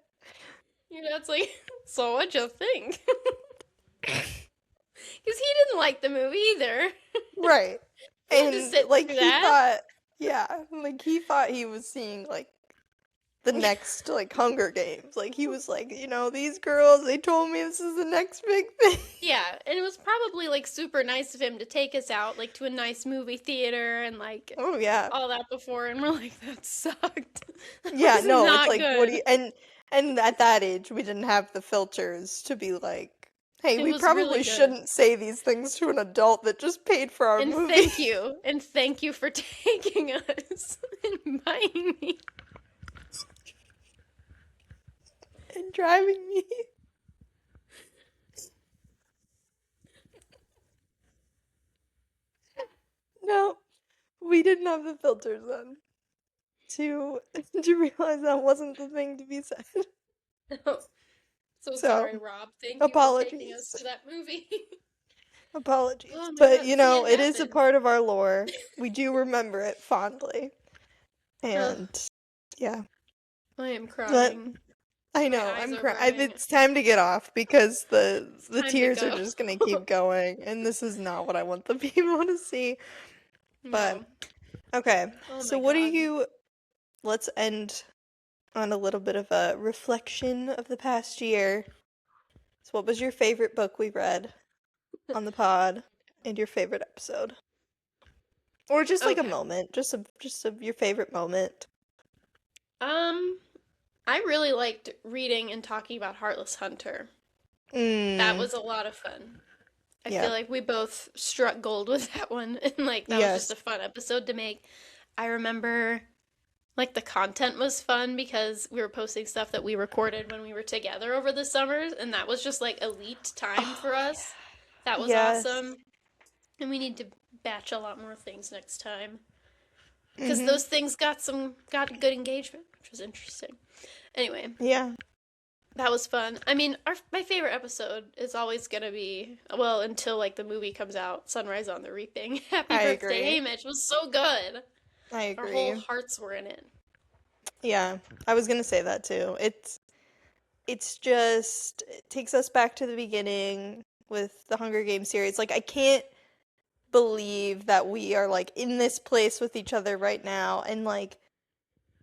your dad's like, so what'd you think? Because he didn't like the movie either. Right. He had to And sit like through he that. thought, yeah, like he thought he was seeing like the next like Hunger Games. Like he was like, these girls, they told me this is the next big thing. Yeah, and it was probably like super nice of him to take us out like to a nice movie theater and like Oh yeah. all that before, and we're like, that sucked. That Yeah, was no, it's not like what do good. you and at that age we didn't have the filters to be like, hey, It we was really probably good. shouldn't say these things to an adult that just paid for our movie And thank you for taking us and buying me. and driving me. No, we didn't have the filters then to to realize that wasn't the thing to be said. So So, sorry, Rob. Thank you for taking us apologies. to that movie. Apologies. Oh my But, god, see, it it is a happened. part of our lore. We do remember it fondly. Ugh, And yeah. I am But crying. I My know, eyes I'm are crying. burning. It's time to get off because It's the time to tears are go. just gonna keep going, and this is not what I want the people to see. But No. okay, Oh so my what do god. you? Let's end on a little bit of a reflection of the past year. So, what was your favorite book we read on the pod, and your favorite episode, or just like a Okay. moment, your favorite moment? Um, I really liked reading and talking about Heartless Hunter. That Mm, was a lot of fun. I feel yeah, like we both struck gold with that one, and like that was just yes, a fun episode to make. I remember like the content was fun because we were posting stuff that we recorded when we were together over the summers, and that was just like elite time oh for yeah, us. That was yes, awesome. And we need to batch a lot more things next time because mm-hmm, those things got good engagement, which was interesting. Anyway, yeah, that was fun. I mean, my favorite episode is always gonna be, well, until like the movie comes out, Sunrise on the Reaping. Happy I Birthday, agree, Hamish was so good. I Our whole agree. hearts were in it. Yeah, I was gonna say that too. It's just it takes us back to the beginning with the Hunger Games series. Like I can't believe that we are like in this place with each other right now and like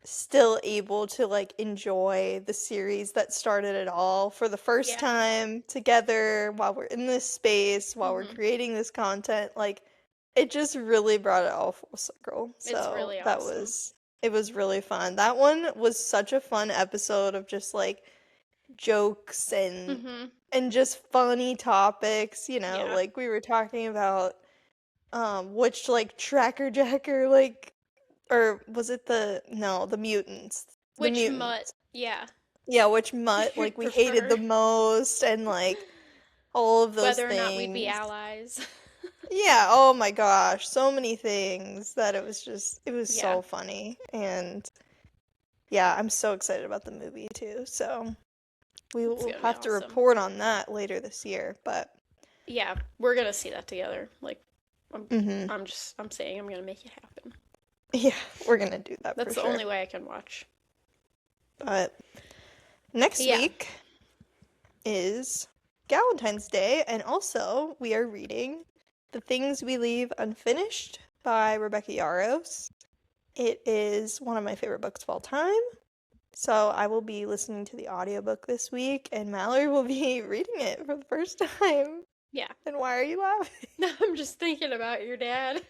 still able to like enjoy the series that started it all for the first Yeah. time together while we're in this space, while we're Hmm. creating this content. Like it just really brought it all full circle. It's So really awesome. it was really fun. That one was such a fun episode of just like jokes Hmm. and just funny topics, Yeah. like we were talking about which like tracker jacker like or was it the mutants. The Which mutt, mutants. yeah, Yeah, which mutt like you'd we hated the prefer. most and like all of those Whether or not we'd be things. allies. Yeah, oh my gosh, so many things that it was Yeah, so funny and yeah, I'm so excited about the movie too. So we it's will gonna be have to awesome. report on that later this year, but Yeah, we're gonna see that together. Like, I'm, mhm. I'm saying I'm gonna make it happen. Yeah, we're gonna do that for That's the sure. only way I can watch. But next Yeah. week is Valentine's Day, and also we are reading The Things We Leave Unfinished by Rebecca Yarros. It is one of my favorite books of all time. So I will be listening to the audiobook this week, and Mallory will be reading it for the first time. Yeah. And why are you laughing? I'm just thinking about your dad.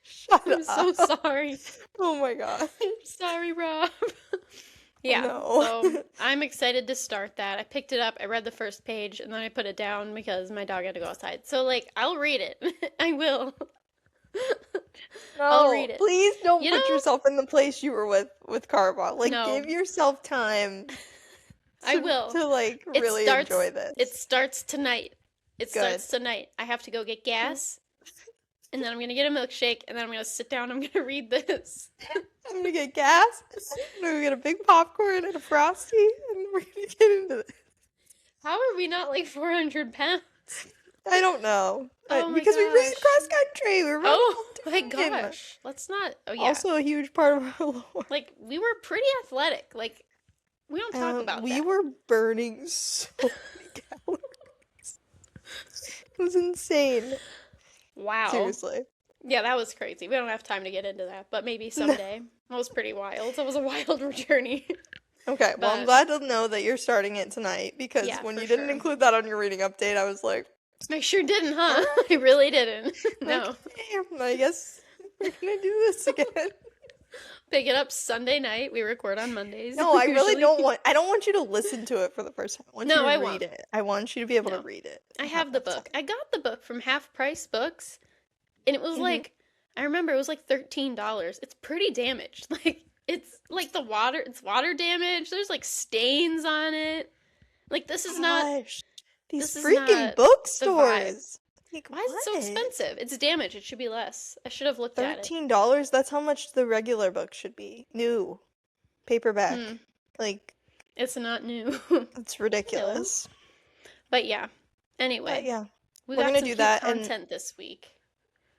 Shut I'm so up. sorry. Oh my god. Sorry, Rob. I Yeah, know. so I'm excited to start that. I picked it up, I read the first page, and then I put it down because my dog had to go outside. So, like, I'll read it. I will. I'll No, read it. please don't You put know? yourself in the place you were with Carbon. Like, No, give yourself time I will. to like It really enjoy starts it this. starts tonight. It Good. starts tonight. I have to go get gas, and then I'm gonna get a milkshake, and then I'm gonna sit down, I'm gonna read this. I'm gonna get gas. I'm gonna get a big popcorn and a frosty, and we're gonna get into this. How are we not like 400 pounds? I don't know. Oh my Because we ran gosh. cross country. We were running Oh all my the time. gosh. Let's not. Oh yeah. Also a huge part of our lore. Like we were pretty athletic. Like we don't talk about We that. were burning so many calories. It was insane. Wow. Seriously. Yeah, that was crazy. We don't have time to get into that, but maybe someday. That was pretty wild. That was a wild journey. Okay, well, I'm But glad to know that you're starting it tonight because yeah, when for you didn't sure. include that on your reading update, I was like, I sure didn't, huh? alright, I really didn't. No. okay, I guess we're gonna do this again. Pick it up Sunday night. We record on Mondays. No, I really usually. I don't want you to listen to it for the first time. I want you No, to I read won't. it. I want you to be able to No. read it. I and have the that book. time. I got the book from Half Price Books, and it was like, I remember it was like $13. It's pretty damaged. Like, it's like it's water damage. There's like stains on it. Like, this is not Gosh, these this is freaking not the vibe. bookstores. Like, Why is it so what? expensive? It's damaged. It should be less. I should have looked at it. $13? That's how much the regular book should be. New. Paperback. Hmm. Like, It's not new. it's ridiculous. But yeah. But Anyway, yeah, we we're got gonna some do cute that, and content this week.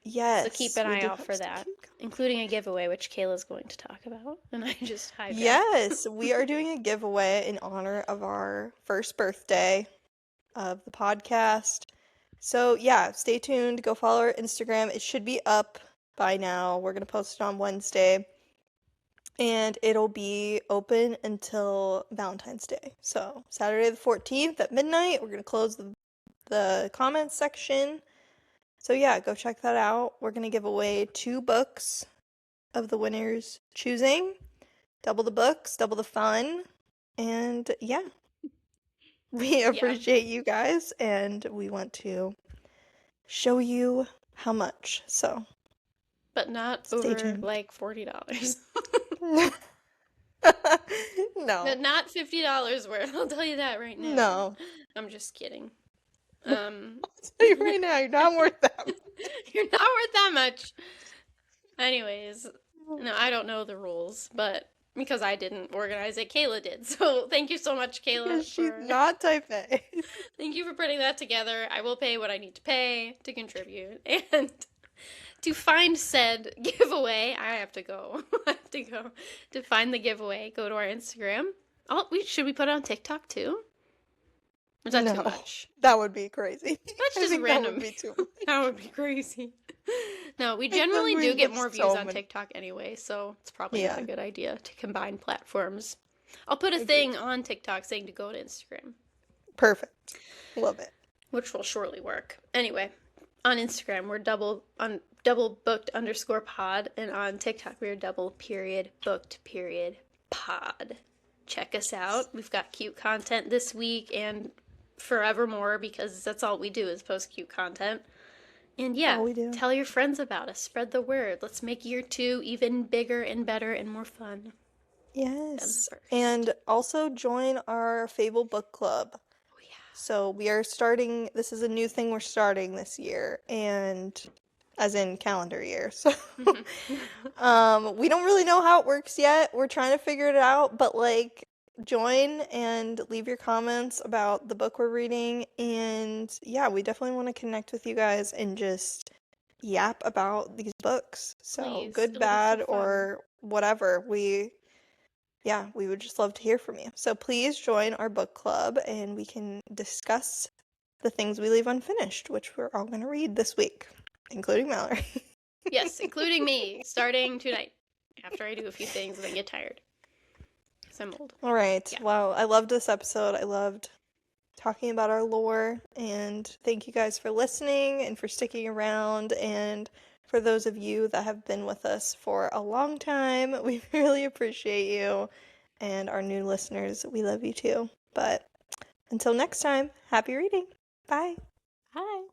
yes, So keep an we eye do out have for some that, cute content. including a giveaway, which Kayla's going to talk about. And I just hyped Yes, we are doing a giveaway in honor of our first birthday of the podcast. So yeah, stay tuned. Go follow our Instagram. It should be up by now. We're gonna post it on Wednesday. And it'll be open until Valentine's Day. So Saturday the 14th at midnight, we're gonna close the comments section. So yeah, go check that out. We're gonna give away 2 books of the winners choosing. Double the books, double the fun. And yeah, we appreciate you guys, and we want to show you how much. So But not stay over tuned. like $40. No. But not $50 worth. I'll tell you that right now. No. I'm just kidding. I'll tell you right now, you're not worth that. You're not worth that much. Anyways, no, I don't know the rules, but because I didn't organize it, Kayla did. So thank you so much, Kayla. Because she's not type A. Thank you for putting that together. I will pay what I need to pay to contribute. And to find said giveaway, I have to go. I have to go to find the giveaway. Go to our Instagram. Should we put it on TikTok too? Or is that too much? That would be crazy. That's just random. That would be too much. That would be crazy. No, we generally do get more views on TikTok anyway, so it's probably not a good idea to combine platforms. I'll put a thing on TikTok saying to go to Instagram. Perfect. Love it. Which will surely work. Anyway, on Instagram we're double booked _ pod, and on TikTok we're _booked pod. Check us out. We've got cute content this week and forevermore, because that's all we do is post cute content. And yeah, tell your friends about us. Spread the word. Let's make year 2 even bigger and better and more fun. Yes. And also join our Fable Book Club. Oh yeah. So we are starting, this is a new thing we're starting this year, and as in calendar year. So we don't really know how it works yet. We're trying to figure it out, but like, join and leave your comments about the book we're reading. And yeah, we definitely want to connect with you guys and just yap about these books. So Please, good, bad, or whatever. We would just love to hear from you. So please join our book club, and we can discuss the things we leave unfinished, which we're all going to read this week, including Mallory. Yes, including me, starting tonight, after I do a few things and then get tired. Because I'm old. All right. Yeah. Well, I loved this episode. I loved talking about our lore, and thank you guys for listening and for sticking around, and For those of you that have been with us for a long time, we really appreciate you. And our new listeners, we love you too. But until next time, happy reading. Bye. Bye.